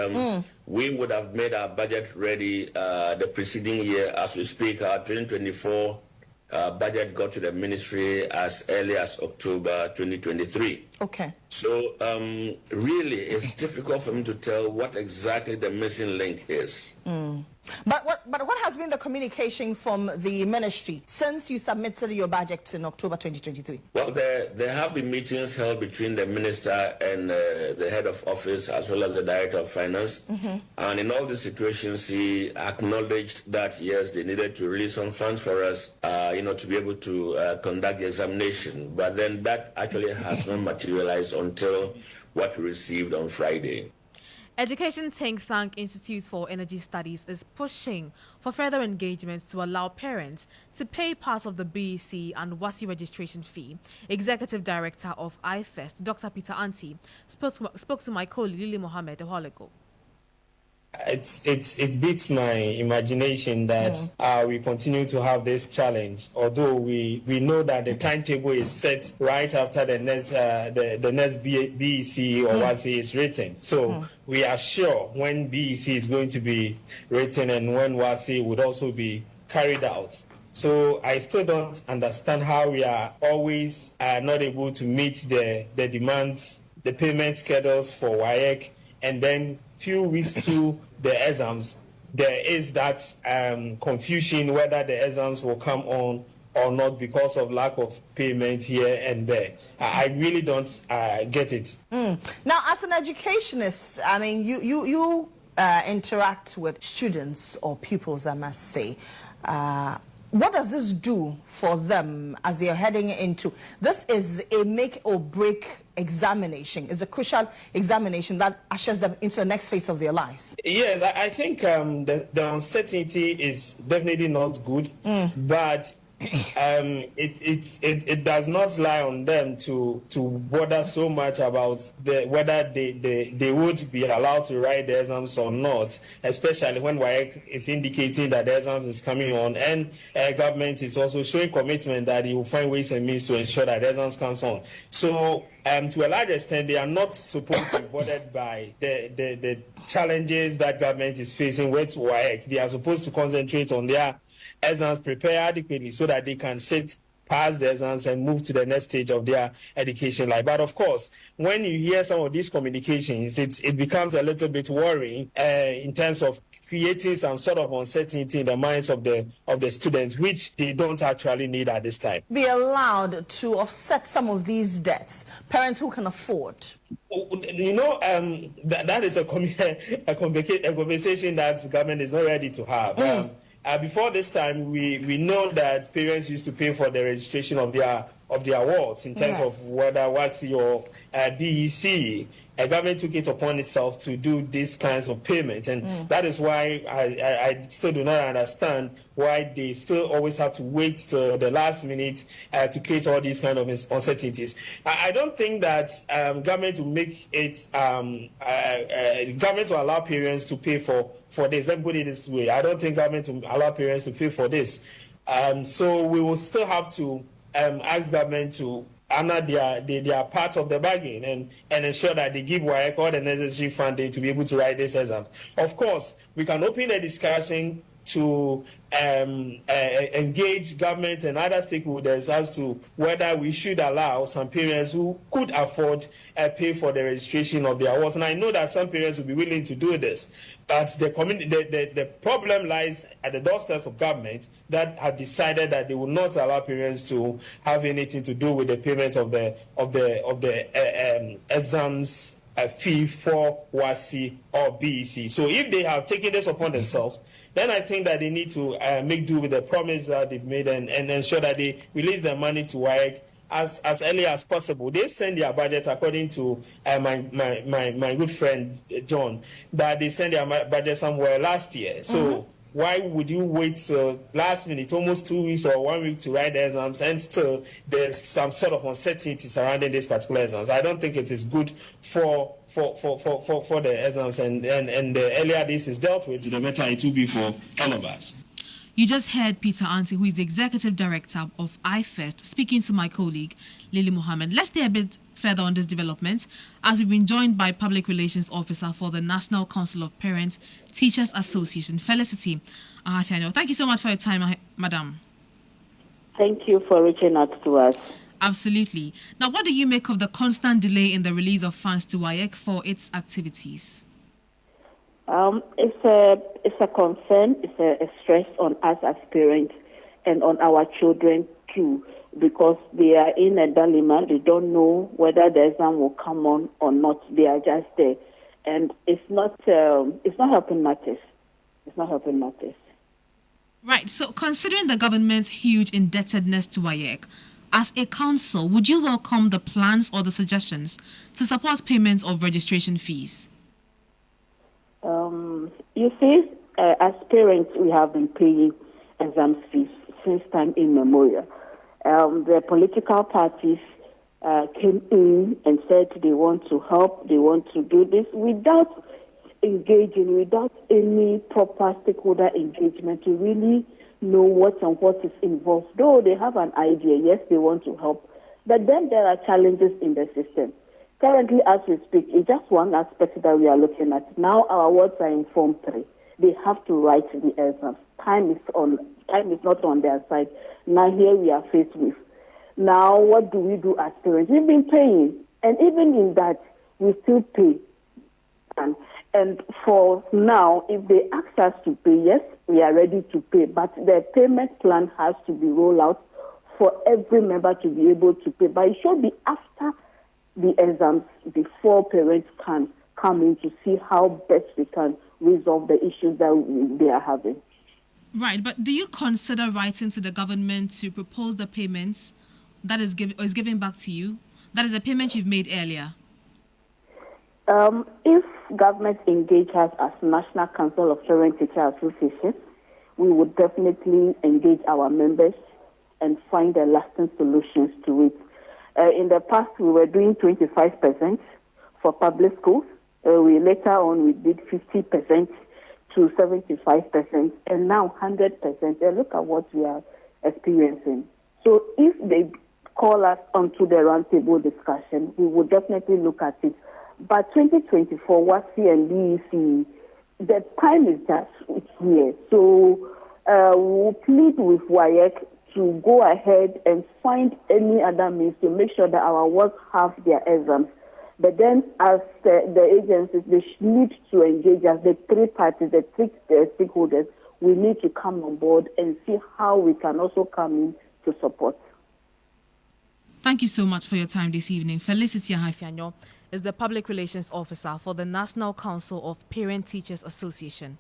we would have made our budget ready the preceding year. As we speak, our 2024 budget got to the ministry as early as October 2023. Okay. So really, it's difficult for me to tell what exactly the missing link is. But what has been the communication from the ministry since you submitted your budget in October 2023? Well, there have been meetings held between the minister and the head of office as well as the director of finance. And in all these situations, he acknowledged that, yes, they needed to release some funds for us, to be able to conduct the examination. But then that actually has not materialized until what we received on Friday. Education think tank Institute for Energy Studies is pushing for further engagements to allow parents to pay part of the BEC and WASI registration fee. Executive Director of IFEST, Dr. Peter Anti, spoke to my colleague Lily Mohammed a while ago. It beats my imagination that we continue to have this challenge, although we know that the timetable is set right after the next BEC or WASI is written. So we are sure when BEC is going to be written and when WASI would also be carried out. So I still don't understand how we are always not able to meet the demands, the payment schedules for WAEC, and then few weeks to the exams, there is that confusion whether the exams will come on or not because of lack of payment here and there. I really don't get it. Now, as an educationist, I mean, you interact with students or pupils, I must say. What does this do for them as they are heading into? This is a make or break examination. It's a crucial examination that ushers them into the next phase of their lives. Yes, I think the uncertainty is definitely not good, but it does not lie on them to bother so much about whether they would be allowed to write the exams or not, especially when WAEC is indicating that the exams is coming on, and government is also showing commitment that it will find ways and means to ensure that the exams comes on. So to a large extent, they are not supposed to be bothered by the challenges that government is facing with WAEC. They are supposed to concentrate on their exams, prepare adequately so that they can pass the exams and move to the next stage of their education life. But of course, when you hear some of these communications, it becomes a little bit worrying in terms of creating some sort of uncertainty in the minds of the students, which they don't actually need at this time. Be allowed to offset some of these debts, parents who can afford. You know, that is a conversation that the government is not ready to have. Before this time, we know that parents used to pay for the registration of their awards in terms of whether WASI or BEC. A government took it upon itself to do these kinds of payments, and that is why I still do not understand why they still always have to wait till the last minute to create all these kind of uncertainties. I don't think that government will make it government will allow parents to pay for this. Let me put it this way: I don't think government will allow parents to pay for this. So we will still have to ask government to honor their part of the bargain and ensure that they give WAEC all the necessary funding to be able to write this exam. Of course, we can open a discussion to engage government and other stakeholders as to whether we should allow some parents who could afford pay for the registration of their awards. And I know that some parents will be willing to do this, but the problem lies at the doorsteps of government that have decided that they will not allow parents to have anything to do with the payment of the exams fee for WASI or BEC. So if they have taken this upon themselves, then I think that they need to make do with the promise that they've made and ensure that they release their money to WAEC as early as possible. They send their budget according to my good friend John, that they sent their budget somewhere last year. So why would you wait till last minute, almost 2 weeks or 1 week to write the exams, and still there's some sort of uncertainty surrounding these particular exams? I don't think it is good for the exams, and the earlier this is dealt with, the better it will be for all of us. You just heard Peter Anti, who is the Executive Director of IFEST, speaking to my colleague, Lily Mohammed. Let's stay a bit further on this development, as we've been joined by Public Relations Officer for the National Council of Parents Teachers Association, Felicity Ahafiano. Thank you so much for your time, Madam. Thank you for reaching out to us. Absolutely. Now, what do you make of the constant delay in the release of funds to WAEC for its activities? It's a concern, it's a stress on us as parents and on our children too, because they are in a dilemma. They don't know whether the exam will come on or not. They are just there, and it's not helping matters. It's not helping matters. Right. So, considering the government's huge indebtedness to WAEC, as a council, would you welcome the plans or the suggestions to support payments of registration fees? You see, as parents, we have been paying exam fees since time immemorial. The political parties came in and said they want to help, they want to do this without engaging, without any proper stakeholder engagement to really know what and what is involved. Though they have an idea, yes, they want to help, but then there are challenges in the system. Currently, as we speak, it's just one aspect that we are looking at. Now our wards are in Form 3. They have to write the exams. Time is not on their side. Now here we are faced with. Now what do we do as parents? We've been paying, and even in that, we still pay. And for now, if they ask us to pay, yes, we are ready to pay, but the payment plan has to be rolled out for every member to be able to pay. But it should be after the exams before parents can come in to see how best we can resolve the issues that they are having. Right, but do you consider writing to the government to propose the payments that is given back to you? That is a payment you've made earlier. If government engage us as National Council of Parent Teacher Associations, we would definitely engage our members and find the lasting solutions to it. In the past, we were doing 25% for public schools. Later on, we did 50% to 75%, and now 100%. And look at what we are experiencing. So if they call us onto the roundtable discussion, we will definitely look at it. But 2024, what CNBC, the time is just here. So we'll plead with WAEC to go ahead and find any other means to make sure that our work have their exams. But then as the agencies, they need to engage us, the three parties, the three stakeholders, we need to come on board and see how we can also come in to support. Thank you so much for your time this evening. Felicity Ahaifianyo is the Public Relations Officer for the National Council of Parent Teachers Association.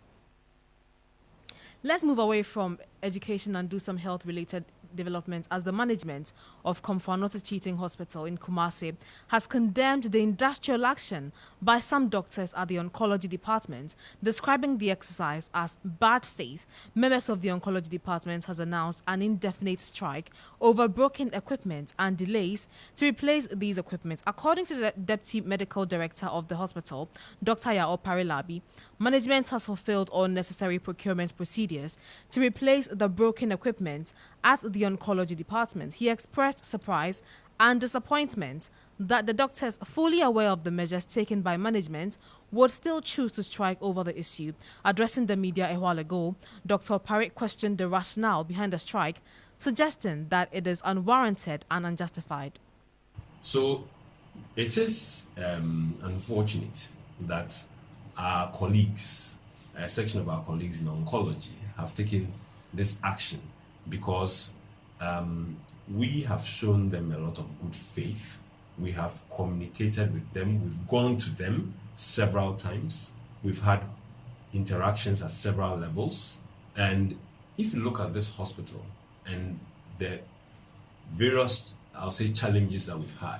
Let's move away from education and do some health-related developments, as the management of Komfo Cheating Hospital in Kumasi has condemned the industrial action by some doctors at the oncology department, describing the exercise as bad faith. Members of the oncology department has announced an indefinite strike over broken equipment and delays to replace these equipment. According to the Deputy Medical Director of the hospital, Dr. Yao Parilabi, management has fulfilled all necessary procurement procedures to replace the broken equipment at the oncology department. He expressed surprise and disappointment that the doctors, fully aware of the measures taken by management, would still choose to strike over the issue. Addressing the media a while ago, Dr. Parik questioned the rationale behind the strike, suggesting that it is unwarranted and unjustified. So it is unfortunate that our colleagues, a section of our colleagues in oncology, have taken this action because we have shown them a lot of good faith. We have communicated with them. We've gone to them several times. We've had interactions at several levels. And if you look at this hospital and the various, I'll say, challenges that we've had,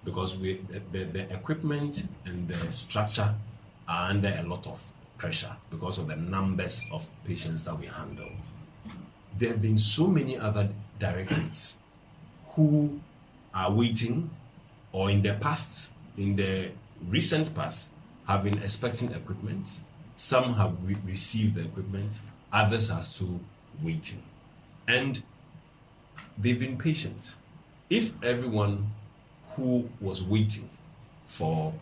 because the equipment and the structure are under a lot of pressure because of the numbers of patients that we handle. There have been so many other directorates who are waiting, or in the past, in the recent past, have been expecting equipment. Some have received the equipment, others are still waiting. And they've been patient. If everyone who was waiting for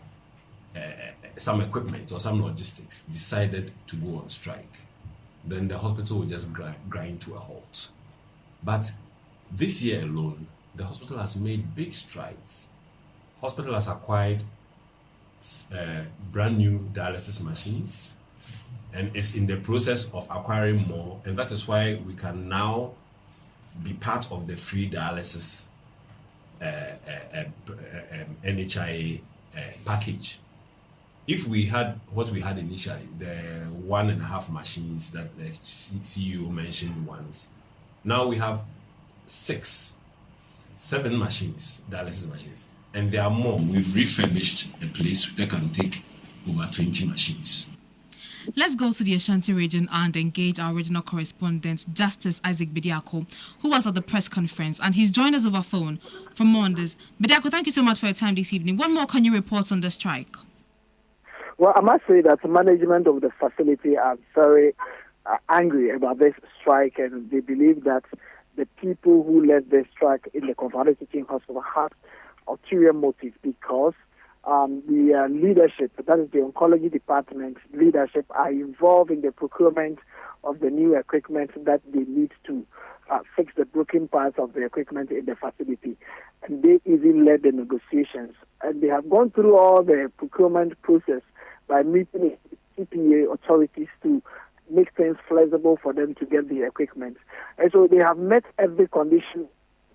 some equipment or some logistics decided to go on strike, then the hospital will just grind to a halt. But this year alone, the hospital has made big strides. Hospital has acquired brand new dialysis machines and is in the process of acquiring more, and that is why we can now be part of the free dialysis NHIA package. If we had what we had initially, the 1.5 machines that the CEO mentioned once, now we have 7 machines, dialysis machines, and there are more. We've refurbished a place that can take over 20 machines. Let's go to the Ashanti region and engage our regional correspondent, Justice Isaac Bediako, who was at the press conference, and he's joined us over phone from Mondes. Bediako, thank you so much for your time this evening. What more can you report on the strike? Well, I must say that the management of the facility are very angry about this strike, and they believe that the people who led the strike in the Confederate Teaching Hospital have ulterior motives because the leadership, that is the oncology department leadership, are involved in the procurement of the new equipment that they need to fix the broken parts of the equipment in the facility. And they even led the negotiations. And they have gone through all the procurement process by meeting the CPA authorities to make things flexible for them to get the equipment. And so they have met every condition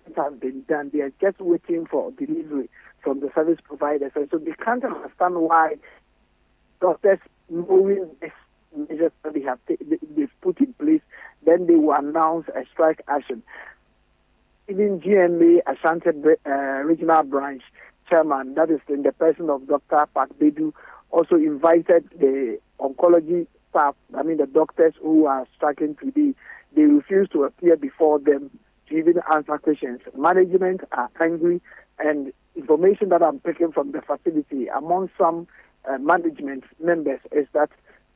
that has been done. They are just waiting for delivery from the service providers. And so they can't understand why doctors, knowing this measures that they've put in place, then they will announce a strike action. Even GMA Ashanti Regional Branch Chairman, that is in the person of Dr. Park Bedu, also invited the oncology staff, the doctors who are striking today. They refuse to appear before them to even answer questions. Management are angry, and information that I'm taking from the facility among some management members is that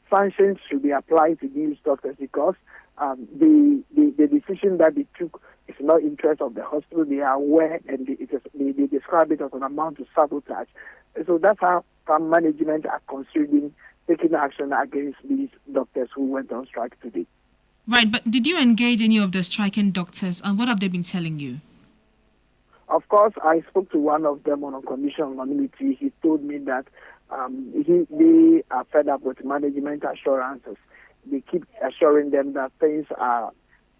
sanctions should be applied to these doctors because the decision that they took is not interest of the hospital. They are aware, and they describe it as an amount to sabotage. And so that's how some management are considering taking action against these doctors who went on strike today. Right, but did you engage any of the striking doctors, and what have they been telling you? Of course, I spoke to one of them on a condition of anonymity. He told me that they are fed up with management assurances. They keep assuring them that things are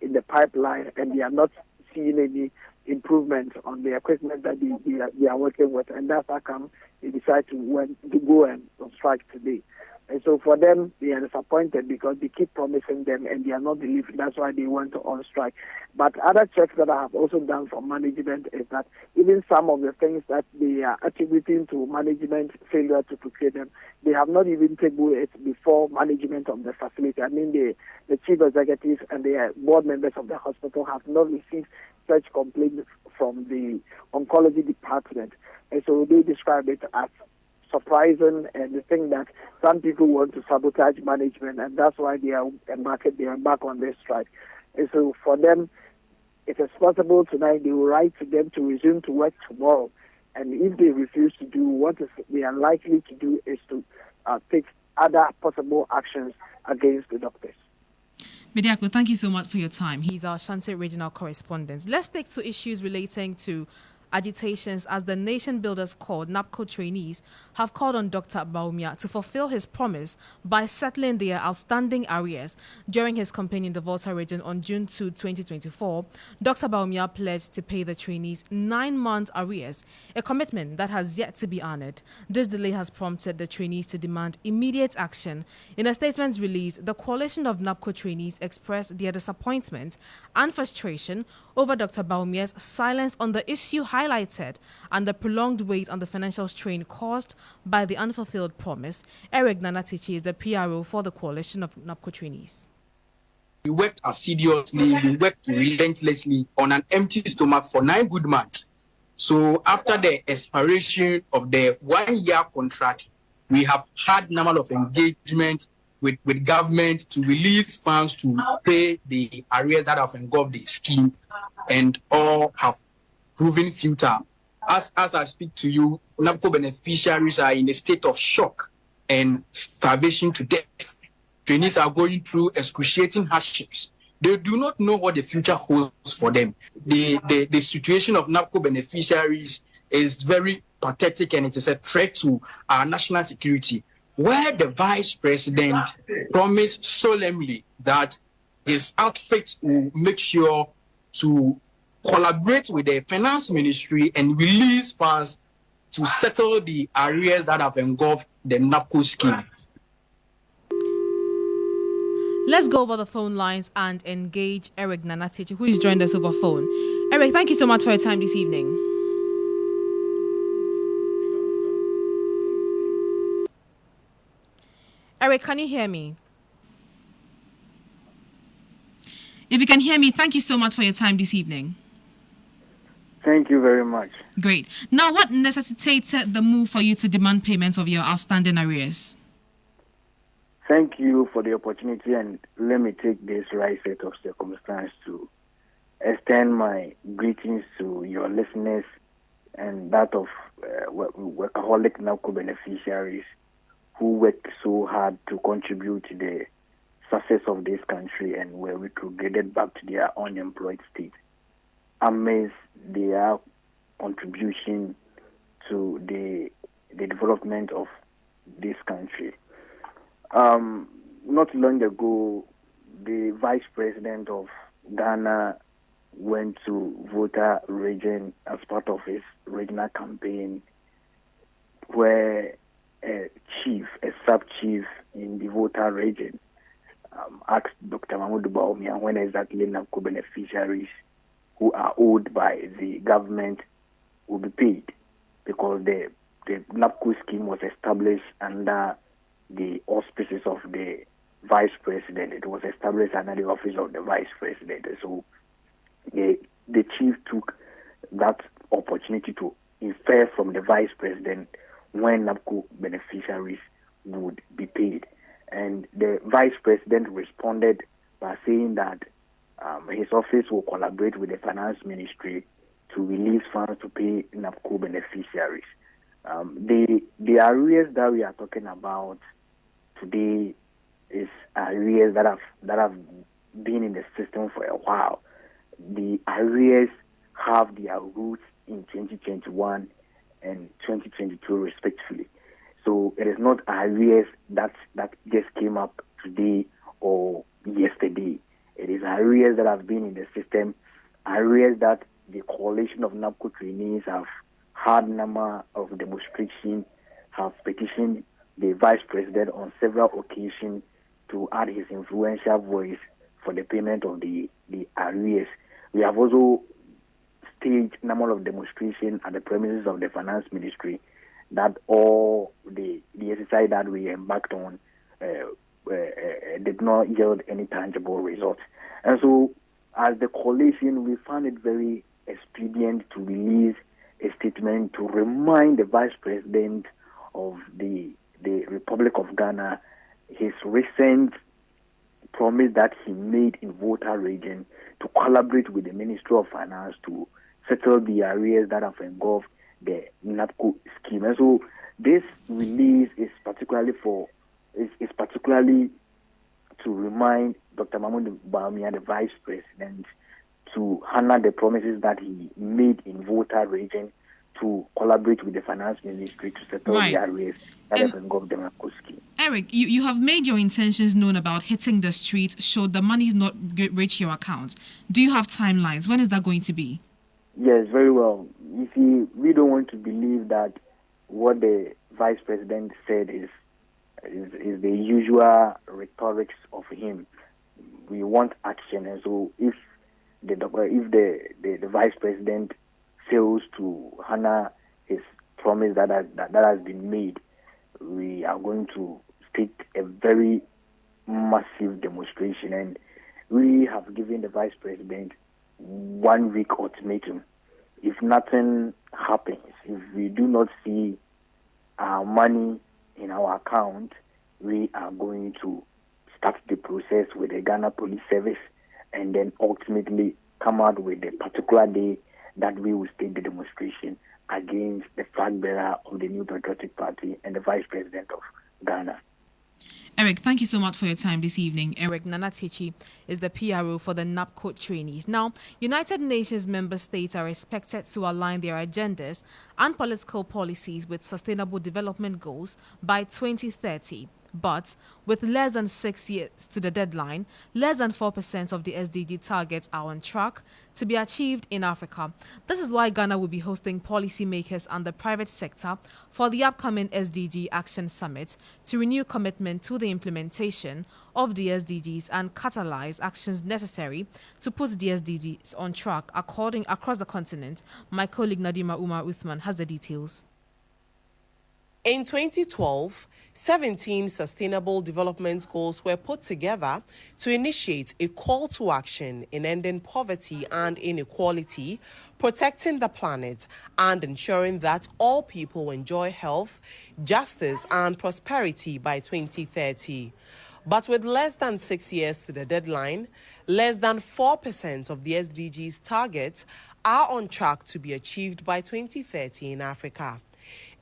in the pipeline and they are not seeing any improvement on the equipment that they are working with. And that's how come they decide to go and strike today. And so for them, they are disappointed because they keep promising them and they are not delivering. That's why they went on strike. But other checks that I have also done from management is that even some of the things that they are attributing to management failure to procure them, they have not even tabled it before management of the facility. The chief executives and the board members of the hospital have not received such complaints from the oncology department. And so they describe it as surprising, and they think that some people want to sabotage management, and that's why they are embark on this strike. And so for them, if it's possible tonight, they will write to them to resume to work tomorrow. And if they refuse to do, what they are likely to do is to take other possible actions against the doctors. Bediako, thank you so much for your time. He's our Ashanti regional correspondent. Let's take to issues relating to agitations as the Nation Builders Corps, NAPCO trainees, have called on Dr. Bawumia to fulfill his promise by settling their outstanding arrears. During his campaign in the Volta region on June 2, 2024, Dr. Bawumia pledged to pay the trainees 9-month arrears, a commitment that has yet to be honored. This delay has prompted the trainees to demand immediate action. In a statement released, the coalition of NAPCO trainees expressed their disappointment and frustration over Dr. Bawumia's silence on the issue highlighted and the prolonged wait on the financial strain caused by the unfulfilled promise. Eric Nanatichi is the PRO for the coalition of NAPCO trainees. We worked assiduously, we worked relentlessly on an empty stomach for 9 good months. So after the expiration of the 1-year contract, we have had number of engagement with government to release funds to pay the arrears that have engulfed the scheme, and all have proven futile. As I speak to you, NAPCO beneficiaries are in a state of shock and starvation to death. Trainees are going through excruciating hardships. They do not know what the future holds for them. The situation of NAPCO beneficiaries is very pathetic, and it is a threat to our national security, where the vice president promised solemnly that his outfit will make sure to collaborate with the finance ministry and release funds to settle the arrears that have engulfed the NAPCO scheme. Let's go over the phone lines and engage Eric Nanatich, who has joined us over phone. Eric, thank you so much for your time this evening. Eric, can you hear me? If you can hear me, thank you so much for your time this evening. Thank you very much. Great. Now, what necessitated the move for you to demand payments of your outstanding arrears? Thank you for the opportunity, and let me take this right set of circumstances to extend my greetings to your listeners and that of workaholic NABCO beneficiaries who worked so hard to contribute to the success of this country and were recruited back to their unemployed state. Amidst their contribution to the development of this country. Not long ago, the Vice President of Ghana went to Volta region as part of his regional campaign, where a sub-chief in the Volta region asked Dr. Mahmoud Bawumia when exactly NABCO beneficiaries who are owed by the government will be paid, because the NABCO scheme was established under the auspices of the Vice President. It was established under the office of the Vice President. So the chief took that opportunity to infer from the Vice President when NABCO beneficiaries would be paid. And the Vice President responded by saying that his office will collaborate with the Finance Ministry to release funds to pay NABCO beneficiaries. The arrears that we are talking about today is arrears that have been in the system for a while. The arrears have their roots in 2021 and 2022 respectively. So it is not arrears that just came up today or yesterday. It is arrears that have been in the system, arrears that the coalition of NABCO trainees have had number of demonstrations, have petitioned the Vice President on several occasions to add his influential voice for the payment of the arrears. We have also staged a number of demonstrations at the premises of the Finance Ministry that all the exercise that we embarked on did not yield any tangible results. And so, as the coalition, we found it very expedient to release a statement to remind the Vice President of the Republic of Ghana his recent promise that he made in Volta region to collaborate with the Ministry of Finance to settle the arrears that have engulfed the NABCO scheme. And so this release is particularly to remind Dr. Mahmoud Bawumia, the Vice President, to honor the promises that he made in Volta region to collaborate with the Finance Ministry to settle the arrears that have engulfed the NABCO scheme. Eric, you have made your intentions known about hitting the streets should the money not reach your account. Do you have timelines? When is that going to be? Yes, very well. You see, we don't want to believe that what the Vice President said is the usual rhetorics of him. We want action, and so if the Vice President fails to honor his promise that has been made, we are going to take a very massive demonstration, and we have given the Vice President 1 week ultimatum. If nothing happens, if we do not see our money in our account, we are going to start the process with the Ghana Police Service and then ultimately come out with a particular day that we will stage the demonstration against the flag bearer of the New Patriotic Party and the Vice President of Ghana. Eric, thank you so much for your time this evening. Eric Nanatichi is the PRO for the NABCO trainees. Now, United Nations member states are expected to align their agendas and political policies with sustainable development goals by 2030. But with less than 6 years to the deadline, less than 4% of the SDG targets are on track to be achieved in Africa. This is why Ghana will be hosting policymakers and the private sector for the upcoming SDG Action Summit to renew commitment to the implementation of the SDGs and catalyze actions necessary to put the SDGs on track across the continent. My colleague Nadima Umar Uthman has the details. In 2012, 17 Sustainable Development Goals were put together to initiate a call to action in ending poverty and inequality, protecting the planet, and ensuring that all people enjoy health, justice, and prosperity by 2030. But with less than 6 years to the deadline, less than 4% of the SDGs targets are on track to be achieved by 2030 in Africa.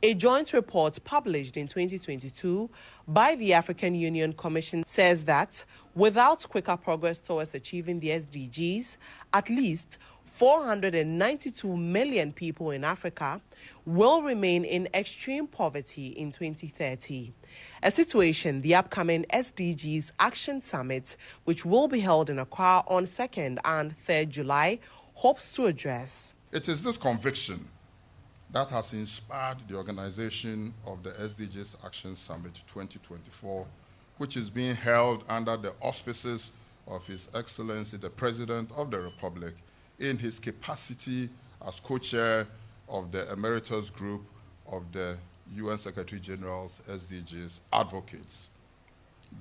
A joint report published in 2022 by the African Union Commission says that without quicker progress towards achieving the SDGs, at least 492 million people in Africa will remain in extreme poverty in 2030. A situation the upcoming SDGs Action Summit, which will be held in Accra on 2nd and 3rd July, hopes to address. It is this conviction that has inspired the organization of the SDGs Action Summit 2024, which is being held under the auspices of His Excellency, the President of the Republic, in his capacity as co-chair of the Emeritus Group of the UN Secretary General's SDGs Advocates.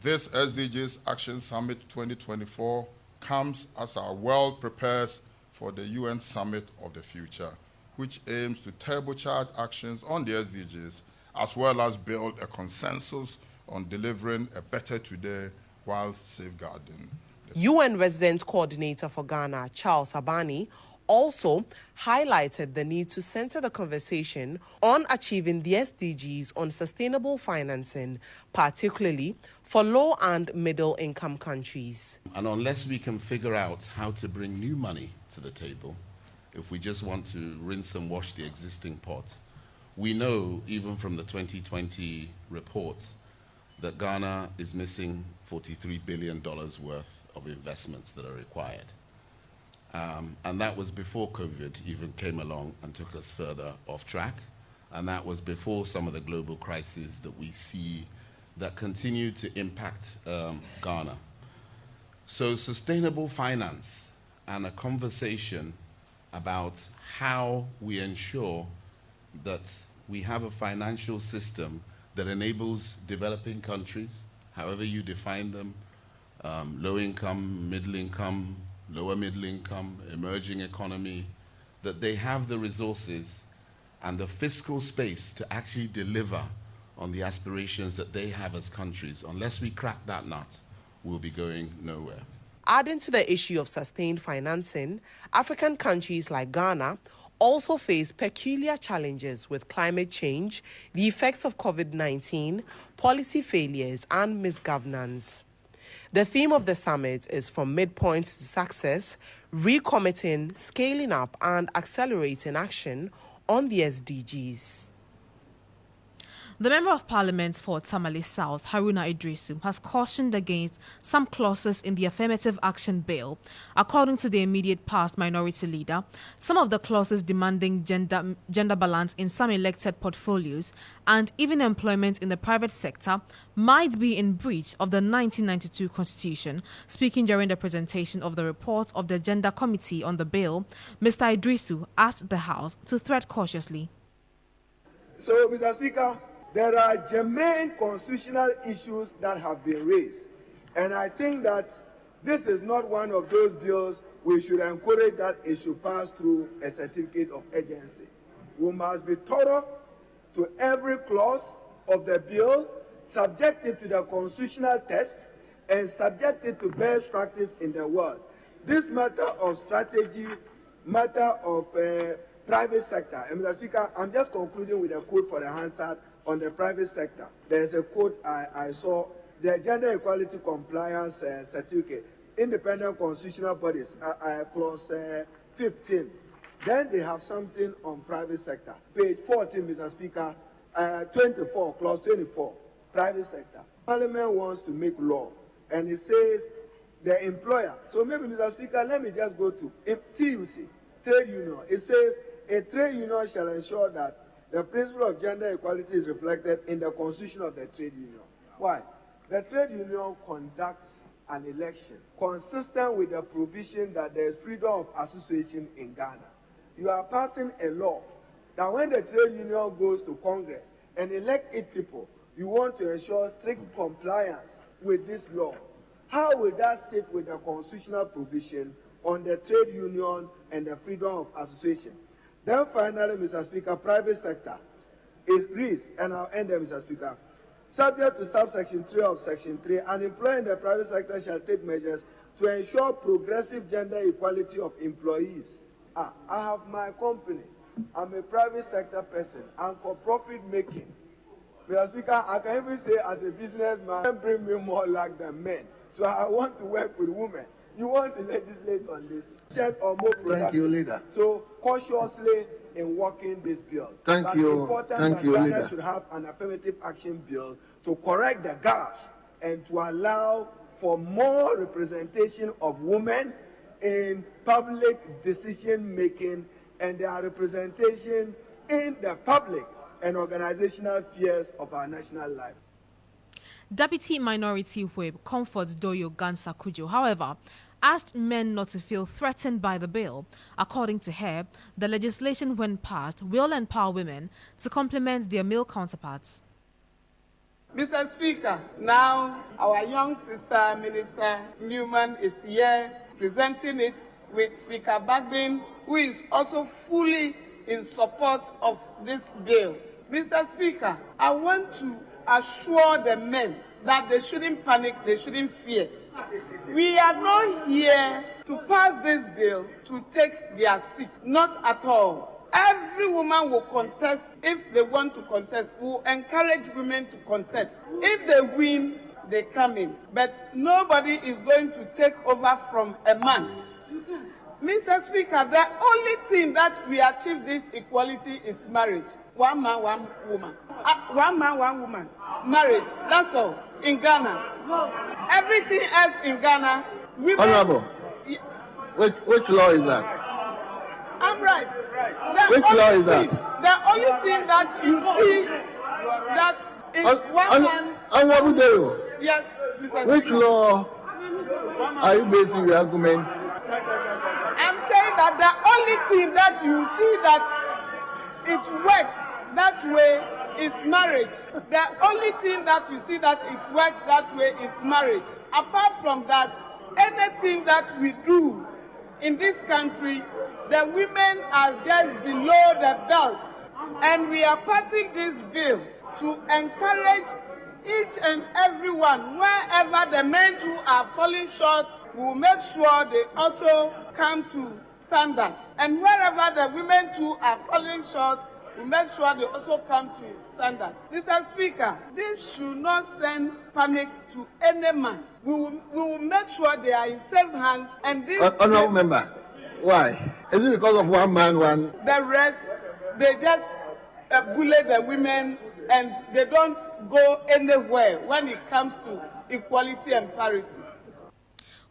This SDGs Action Summit 2024 comes as our world prepares for the UN Summit of the Future, which aims to turbocharge actions on the SDGs, as well as build a consensus on delivering a better today while safeguarding. UN Resident Coordinator for Ghana, Charles Abani, also highlighted the need to center the conversation on achieving the SDGs on sustainable financing, particularly for low and middle income countries. And unless we can figure out how to bring new money to the table, if we just want to rinse and wash the existing pot, we know even from the 2020 reports that Ghana is missing $43 billion worth of investments that are required. And that was before COVID even came along and took us further off track. And that was before some of the global crises that we see that continue to impact Ghana. So sustainable finance and a conversation about how we ensure that we have a financial system that enables developing countries, however you define them, low income, middle income, lower middle income, emerging economy, that they have the resources and the fiscal space to actually deliver on the aspirations that they have as countries. Unless we crack that nut, we'll be going nowhere. Adding to the issue of sustained financing, African countries like Ghana also face peculiar challenges with climate change, the effects of COVID-19, policy failures, and misgovernance. The theme of the summit is From Midpoint to Success, recommitting, scaling up, and accelerating action on the SDGs. The Member of Parliament for Tamale South, Haruna Idrisu, has cautioned against some clauses in the Affirmative Action Bill. According to the immediate past minority leader, some of the clauses demanding gender balance in some elected portfolios and even employment in the private sector might be in breach of the 1992 Constitution. Speaking during the presentation of the report of the Gender Committee on the bill, Mr. Idrisu asked the House to tread cautiously. So, Mr. Speaker, there are germane constitutional issues that have been raised. And I think that this is not one of those bills we should encourage that it should pass through a certificate of urgency. We must be thorough to every clause of the bill, subject it to the constitutional test, and subject it to best practice in the world. This matter of strategy, matter of private sector. And Mr. Speaker, I'm just concluding with a quote for the Hansard on the private sector. There's a quote I saw, the Gender Equality Compliance Certificate, independent constitutional bodies, clause 15. Then they have something on private sector. Page 14, Mr. Speaker, 24, clause 24, private sector. Parliament wants to make law, and it says the employer. So maybe, Mr. Speaker, let me just go to TUC, trade union. It says a trade union shall ensure that the principle of gender equality is reflected in the constitution of the trade union. Why? The trade union conducts an election consistent with the provision that there is freedom of association in Ghana. You are passing a law that when the trade union goes to Congress, and elect 8 people, you want to ensure strict compliance with this law. How will that sit with the constitutional provision on the trade union and the freedom of association? Then finally, Mr. Speaker, private sector is reads, and I'll end there, Mr. Speaker. Subject to subsection 3 of section 3, an employer in the private sector shall take measures to ensure progressive gender equality of employees. I have my company. I'm a private sector person. I'm for profit making. Mr. Speaker, I can even say as a businessman, bring me more luck than men. So I want to work with women. You want to legislate on this? Or more Thank you, leader. So cautiously in working this bill. Thank you. Important Thank that you, Ghana leader. should have an affirmative action bill to correct the gaps and to allow for more representation of women in public decision making and their representation in the public and organizational spheres of our national life. Deputy Minority Whip Comfort Doyo Gansa Kujo, however, asked men not to feel threatened by the bill. According to her, the legislation, when passed, will empower women to complement their male counterparts. Mr. Speaker, now our young sister, Minister Newman, is here presenting it with Speaker Bagbin, who is also fully in support of this bill. Mr. Speaker, I want to assure the men that they shouldn't panic, they shouldn't fear. We are not here to pass this bill to take their seat, not at all. Every woman will contest if they want to contest. We will encourage women to contest. If they win, they come in. But nobody is going to take over from a man. Mr. Speaker, the only thing that we achieve this equality is marriage. One man, one woman. One man, one woman. Marriage. That's all. In Ghana. Everything else in Ghana. Women, Honorable, which law is that? I'm right. Which law is that? The only thing that you see that is one man. Honorable Deo. Yes, Mr. Which Speaker. law are you basing your argument? I'm saying that the only thing that you see that it works that way is marriage. The only thing that you see that it works that way is marriage. Apart from that, anything that we do in this country, the women are just below the belt. And we are passing this bill to encourage each and everyone, wherever the men too are falling short, we will make sure they also come to standard. And wherever the women too are falling short, we make sure they also come to standard. Mr. Speaker, this should not send panic to any man. We will make sure they are in safe hands. And this Honorable member, why? Is it because of one man, one? The rest, they just bully the women and they don't go anywhere when it comes to equality and parity.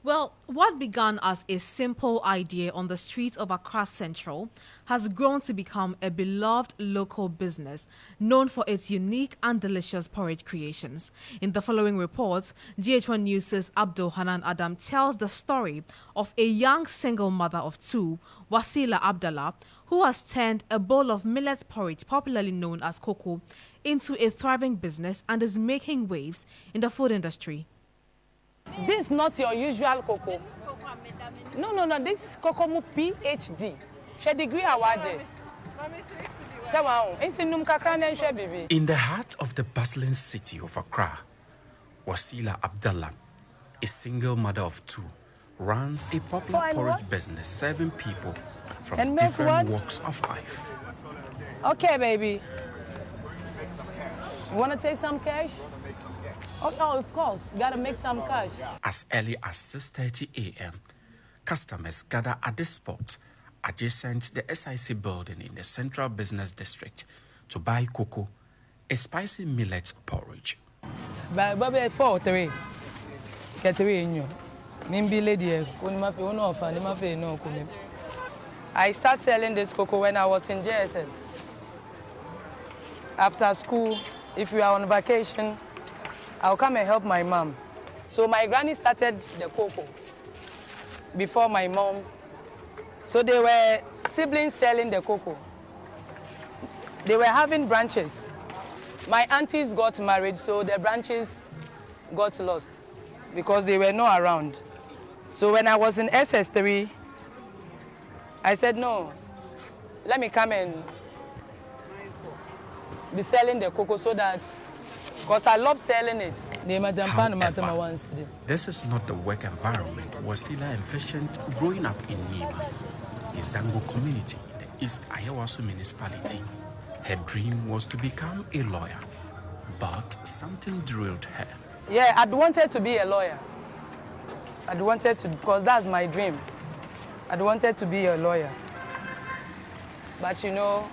Well, what began as a simple idea on the streets of Accra Central has grown to become a beloved local business known for its unique and delicious porridge creations. In the following report, GH1 News' Abdul Hanan Adam tells the story of a young single mother of 2, Wasila Abdallah, who has turned a bowl of millet porridge, popularly known as cocoa, into a thriving business and is making waves in the food industry. This is not your usual cocoa. No, this is cocoa PhD. She degree awaje. In the heart of the bustling city of Accra, Wasila Abdallah, a single mother of 2, runs a popular porridge business serving people from different walks of life. Okay, baby. You want to take some cash? Oh, no, of course. You got to make some cash. As early as 6:30 a.m., customers gather at the spot adjacent to the SIC building in the Central Business District to buy cocoa, a spicy millet porridge. Baby, 4 3. Get 3 in you. Nimbi lady, I started selling this cocoa when I was in JSS. After school, if we are on vacation, I'll come and help my mom. So my granny started the cocoa before my mom. So they were siblings selling the cocoa. They were having branches. My aunties got married, so the branches got lost because they were not around. So when I was in SS3, I said, no, let me come and be selling the cocoa so that, because I love selling it. However, this is not the work environment Wasila envisioned growing up in Nima, a Zango community in the East Ayawaso municipality. Her dream was to become a lawyer, but something drilled her. Yeah, I'd wanted to be a lawyer. I'd wanted to, because that's my dream. I'd wanted to be a lawyer. But you know,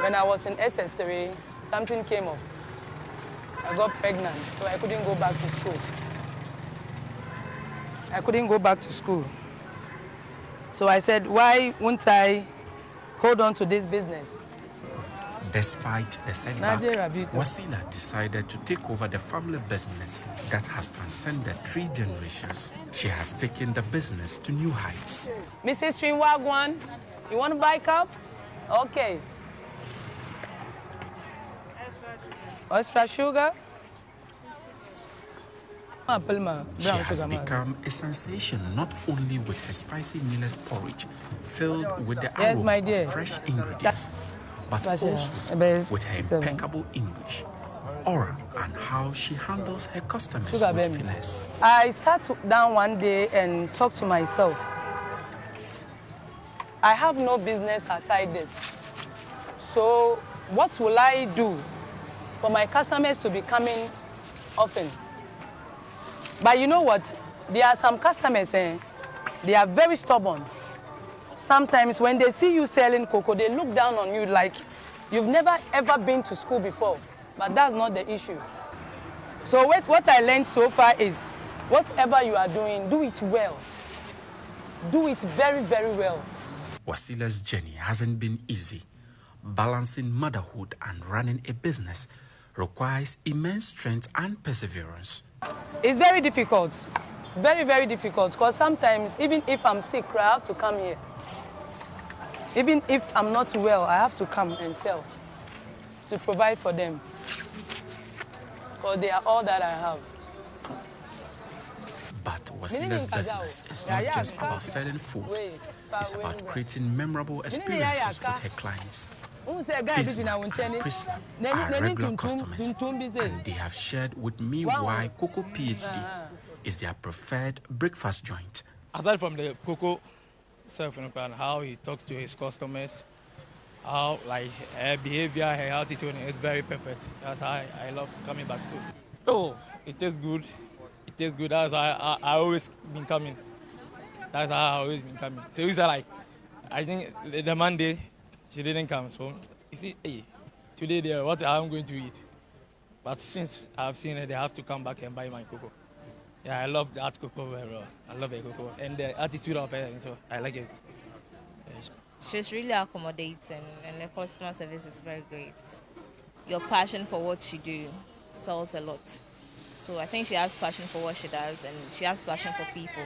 when I was in SS3, something came up. I got pregnant, so I couldn't go back to school. So I said, why won't I hold on to this business? Despite the setback, Wasila decided to take over the family business that has transcended 3 generations. She has taken the business to new heights. Mrs. Trinwagwan, you want to buy a cup? Okay. Extra sugar? She has become a sensation not only with her spicy millet porridge filled with the aroma of fresh ingredients, but also with her impeccable English, aura, and how she handles her customers with finesse. I sat down one day and talked to myself. I have no business aside this. So what will I do for my customers to be coming often? But you know what? There are some customers, they are very stubborn. Sometimes when they see you selling cocoa, they look down on you like you've never ever been to school before. But that's not the issue. So what I learned so far is, whatever you are doing, do it well. Do it very, very well. Wasila's journey hasn't been easy. Balancing motherhood and running a business requires immense strength and perseverance. It's very difficult. Very, very difficult. Because sometimes, even if I'm sick, I have to come here. Even if I'm not well, I have to come and sell to provide for them. Because they are all that I have. But Wasila's business is not just about selling food. It's about creating memorable experiences with her clients. Bismarck and Priscilla are regular customers, and they have shared with me why Cocoa PhD is their preferred breakfast joint. Aside from the Cocoa self and how he talks to his customers, how like her behavior, her attitude is very perfect. That's how I love coming back to. Oh, it tastes good. It tastes good. That's why I always been coming. That's how I always been coming. So it's like, I think the Monday she didn't come. So you see, hey, today there, what I'm going to eat. But since I've seen her, they have to come back and buy my cocoa. Yeah, I love that cocoa very well. I love the cocoa and the attitude of her, so I like it. She's really accommodating and the customer service is very great. Your passion for what you do sells a lot. So I think she has passion for what she does and she has passion for people.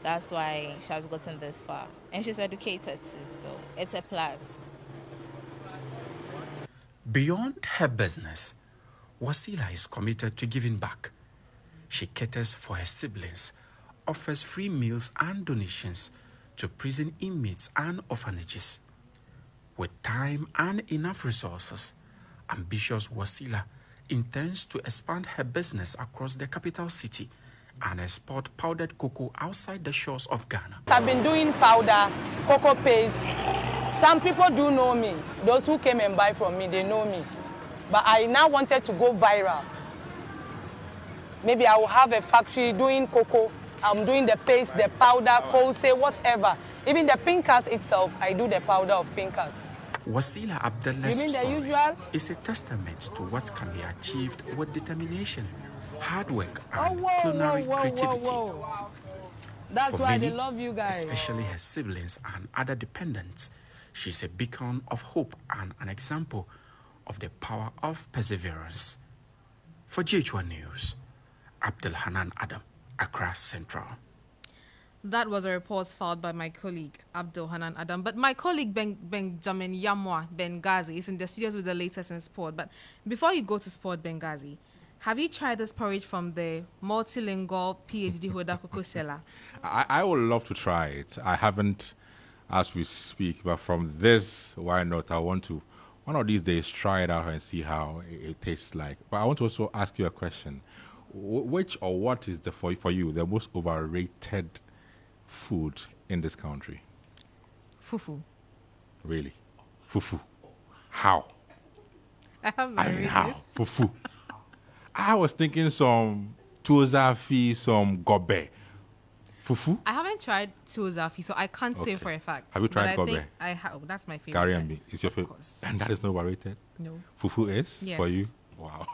That's why she has gotten this far. And she's educated too, so it's a plus. Beyond her business, Wasila is committed to giving back. She caters for her siblings, offers free meals and donations to prison inmates and orphanages. With time and enough resources, ambitious Wasila intends to expand her business across the capital city and export powdered cocoa outside the shores of Ghana. I've been doing powder, cocoa paste. Some people do know me. Those who came and buy from me, they know me. But I now wanted to go viral. Maybe I will have a factory doing cocoa. I'm doing the paste, the powder, wholesale, whatever. Even the pincers itself, I do the powder of pincers. Wasila Abdullah's story is a testament to what can be achieved with determination, hard work, and culinary creativity. That's For why many, they love you guys. especially her siblings and other dependents, she's a beacon of hope and an example of the power of perseverance. For Tutuwaa News, Abdul Hanan Adam, Accra Central. That was a report filed by my colleague Abdul Hanan Adam. But my colleague Benjamin Yamwa Benghazi is in the studios with the latest in sport. But before you go to sport, Benghazi, have you tried this porridge from the multilingual PhD holder Koko Sela? I would love to try it. I haven't as we speak, but from this, why not? I want to, one of these days, try it out and see how it tastes like. But I want to also ask you a question. Which or what is for you the most overrated food in this country? Fufu. Really? Fufu. How? I have my reasons. How? Fufu. I was thinking some tuzafi, some gobe. Fufu? I haven't tried tuzafi, so I can't say for a fact. Have you tried gobe? I have. That's my favorite. Gary and me. It's your favorite. And that is not overrated? No. Fufu is? Yes. For you? Wow.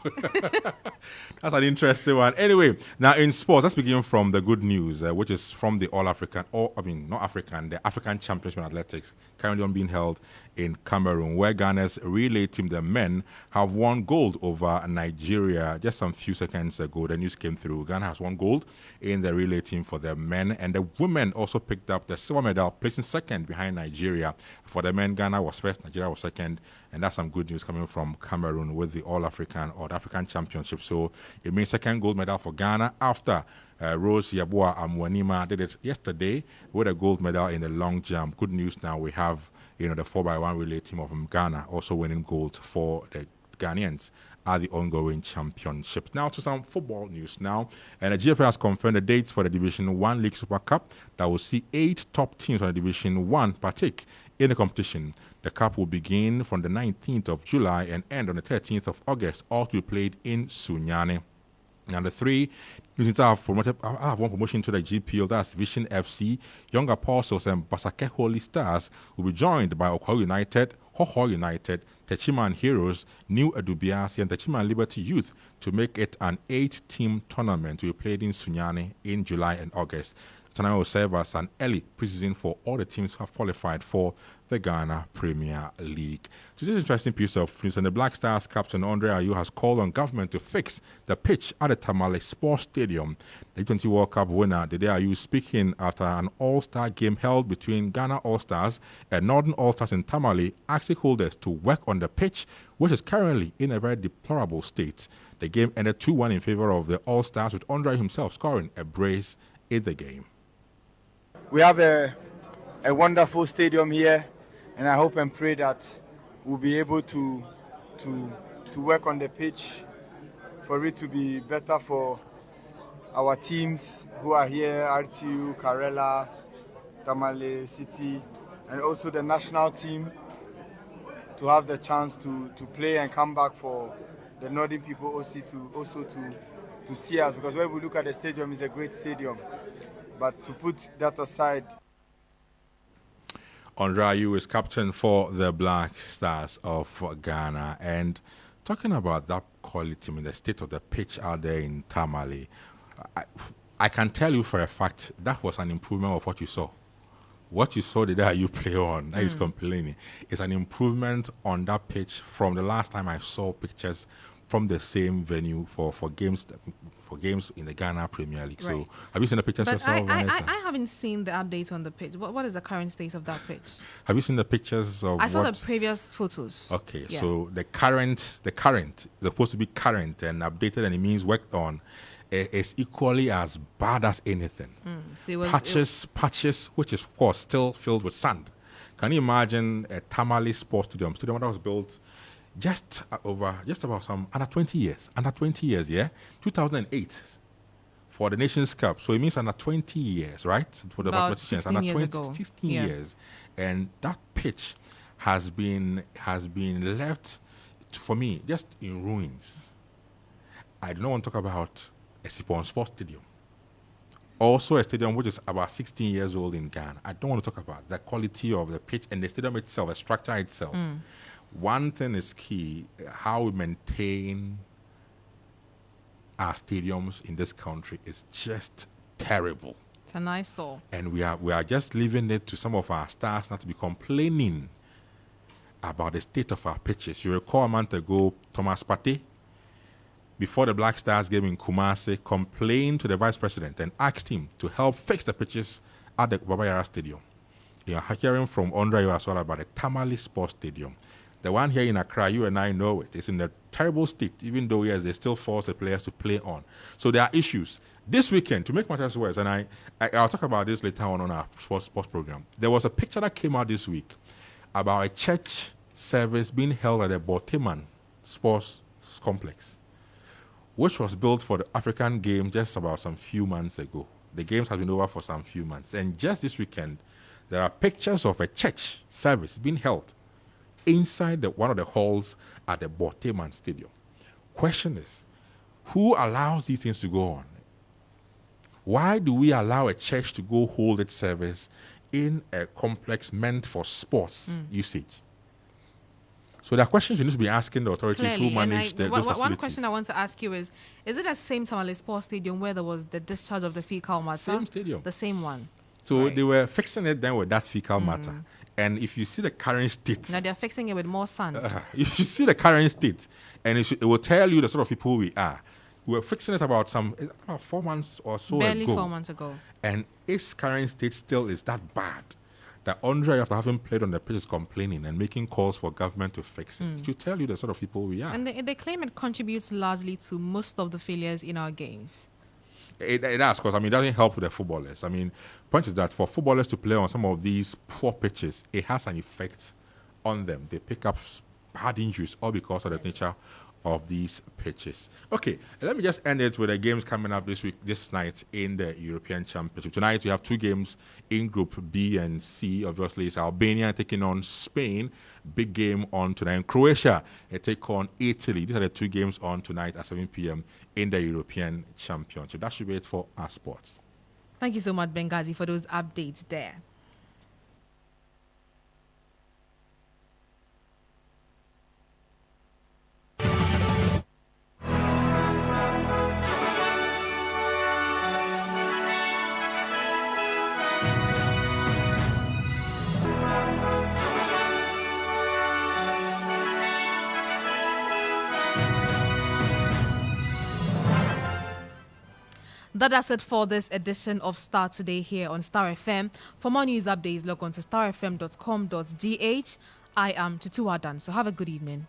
That's an interesting one. Anyway, now in sports, let's begin from the good news, which is from the the African Championship in Athletics, currently being held in Cameroon, where Ghana's relay team, the men, have won gold over Nigeria just some few seconds ago. The news came through. Ghana has won gold in the relay team for the men, and the women also picked up the silver medal, placing second behind Nigeria. For the men, Ghana was first, Nigeria was second, and that's some good news coming from Cameroon with the All-African or the African Championship. So it means second gold medal for Ghana after Rose Yabua Amwanima did it yesterday with a gold medal in the long jump. Good news now we have the 4x1 relay team of Ghana also winning gold for the Ghanaians at the ongoing championships. Now to some football news now. And the GFA has confirmed the dates for the Division 1 League Super Cup that will see 8 top teams from the Division 1 partake in the competition. The cup will begin from the 19th of July and end on the 13th of August, all to be played in Sunyani. Now the 3 teams have one promotion to the GPL, that's Vision FC, Young Apostles and Basake Holy Stars will be joined by Okwa United, Hoho United, Techiman Heroes, New Adubiasi and Techiman Liberty Youth to make it an 8-team tournament to be played in Sunyani in July and August. Tonight will serve as an early preseason for all the teams who have qualified for the Ghana Premier League. So this is an interesting piece of news, and the Black Stars captain Andre Ayew has called on government to fix the pitch at the Tamale Sports Stadium. The U20 World Cup winner Dede Ayew speaking after an all-star game held between Ghana All-Stars and Northern All-Stars in Tamale, asking holders to work on the pitch, which is currently in a very deplorable state. The game ended 2-1 in favor of the All-Stars, with Andre himself scoring a brace in the game. We have a wonderful stadium here, and I hope and pray that we'll be able to work on the pitch for it to be better for our teams who are here, RTU, Karela, Tamale City, and also the national team to have the chance to play and come back for the Northern people also to see us, because when we look at the stadium, it's a great stadium. But to put that aside, Andre Ayew is captain for the Black Stars of Ghana. And talking about that quality, the state of the pitch out there in Tamale, I can tell you for a fact that was an improvement of what you saw. What you saw the day you play on, that is complaining, is an improvement on that pitch from the last time I saw pictures from the same venue for games in the Ghana Premier League. Right. So have you seen the pictures yourself, Vanessa? I haven't seen the update on the pitch. What is the current state of that pitch? Have you seen the pictures of I saw the previous photos. Okay, yeah. So the current is supposed to be current and updated, and it means worked on. Is equally as bad as anything. So patches, which is of course still filled with sand. Can you imagine a Tamale Sports Stadium that was built just about some under 20 years, yeah, 2008 for the Nations Cup. So it means under 20 years, right? For the about 16 years ago. 16 years, and that pitch has been left for me just in ruins. I do not want to talk about a Sipon Sports Stadium. Also a stadium which is about 16 years old in Ghana. I don't want to talk about the quality of the pitch and the stadium itself, the structure itself. One thing is key, how we maintain our stadiums in this country is just terrible. It's an eyesore. And we are just leaving it to some of our stars not to be complaining about the state of our pitches. You recall a month ago, Thomas Partey, before the Black Stars game in Kumasi, complained to the vice president and asked him to help fix the pitches at the Baba Yara Stadium. You are hearing from Andre as well about the Tamale Sports Stadium. The one here in Accra, you and I know it. It's in a terrible state, even though, yes, they still force the players to play on. So there are issues. This weekend, to make matters worse, and I'll talk about this later on our sports program, there was a picture that came out this week about a church service being held at the Boteman Sports Complex, which was built for the African game just about some few months ago. The games have been over for some few months. And just this weekend, there are pictures of a church service being held inside one of the halls at the Boteman Stadium. Question is, who allows these things to go on? Why do we allow a church to go hold its service in a complex meant for sports usage? So there are questions you need to be asking the authorities Clearly, who manage those facilities. One question I want to ask you is it the same Tamale Sports Stadium where there was the discharge of the fecal matter? Same stadium. The same one. So they were fixing it then with that fecal matter. And if you see the current state... Now they're fixing it with more sand. If you see the current state, and it will tell you the sort of people we are. We were fixing it about 4 months or so Barely ago. 4 months ago. And its current state still is that bad that Andre, after having played on the pitch, is complaining and making calls for government to fix it. It will tell you the sort of people we are. And they claim it contributes largely to most of the failures in our games. It does, because, it doesn't help with the footballers. Point is that for footballers to play on some of these poor pitches, it has an effect on them. They pick up bad injuries, all because of the nature of these pitches. Okay, let me just end it with the games coming up this night in the European Championship. Tonight we have 2 games in Group B and C. Obviously, it's Albania taking on Spain. Big game on tonight. And Croatia take on Italy. These are the 2 games on tonight at 7 p.m. in the European Championship. That should be it for our sports. Thank you so much, Benghazi, for those updates there. That's it for this edition of Starr Today here on Starr FM. For more news updates, log on to starfm.com.gh. I am Tutuwaa Danso. Have a good evening.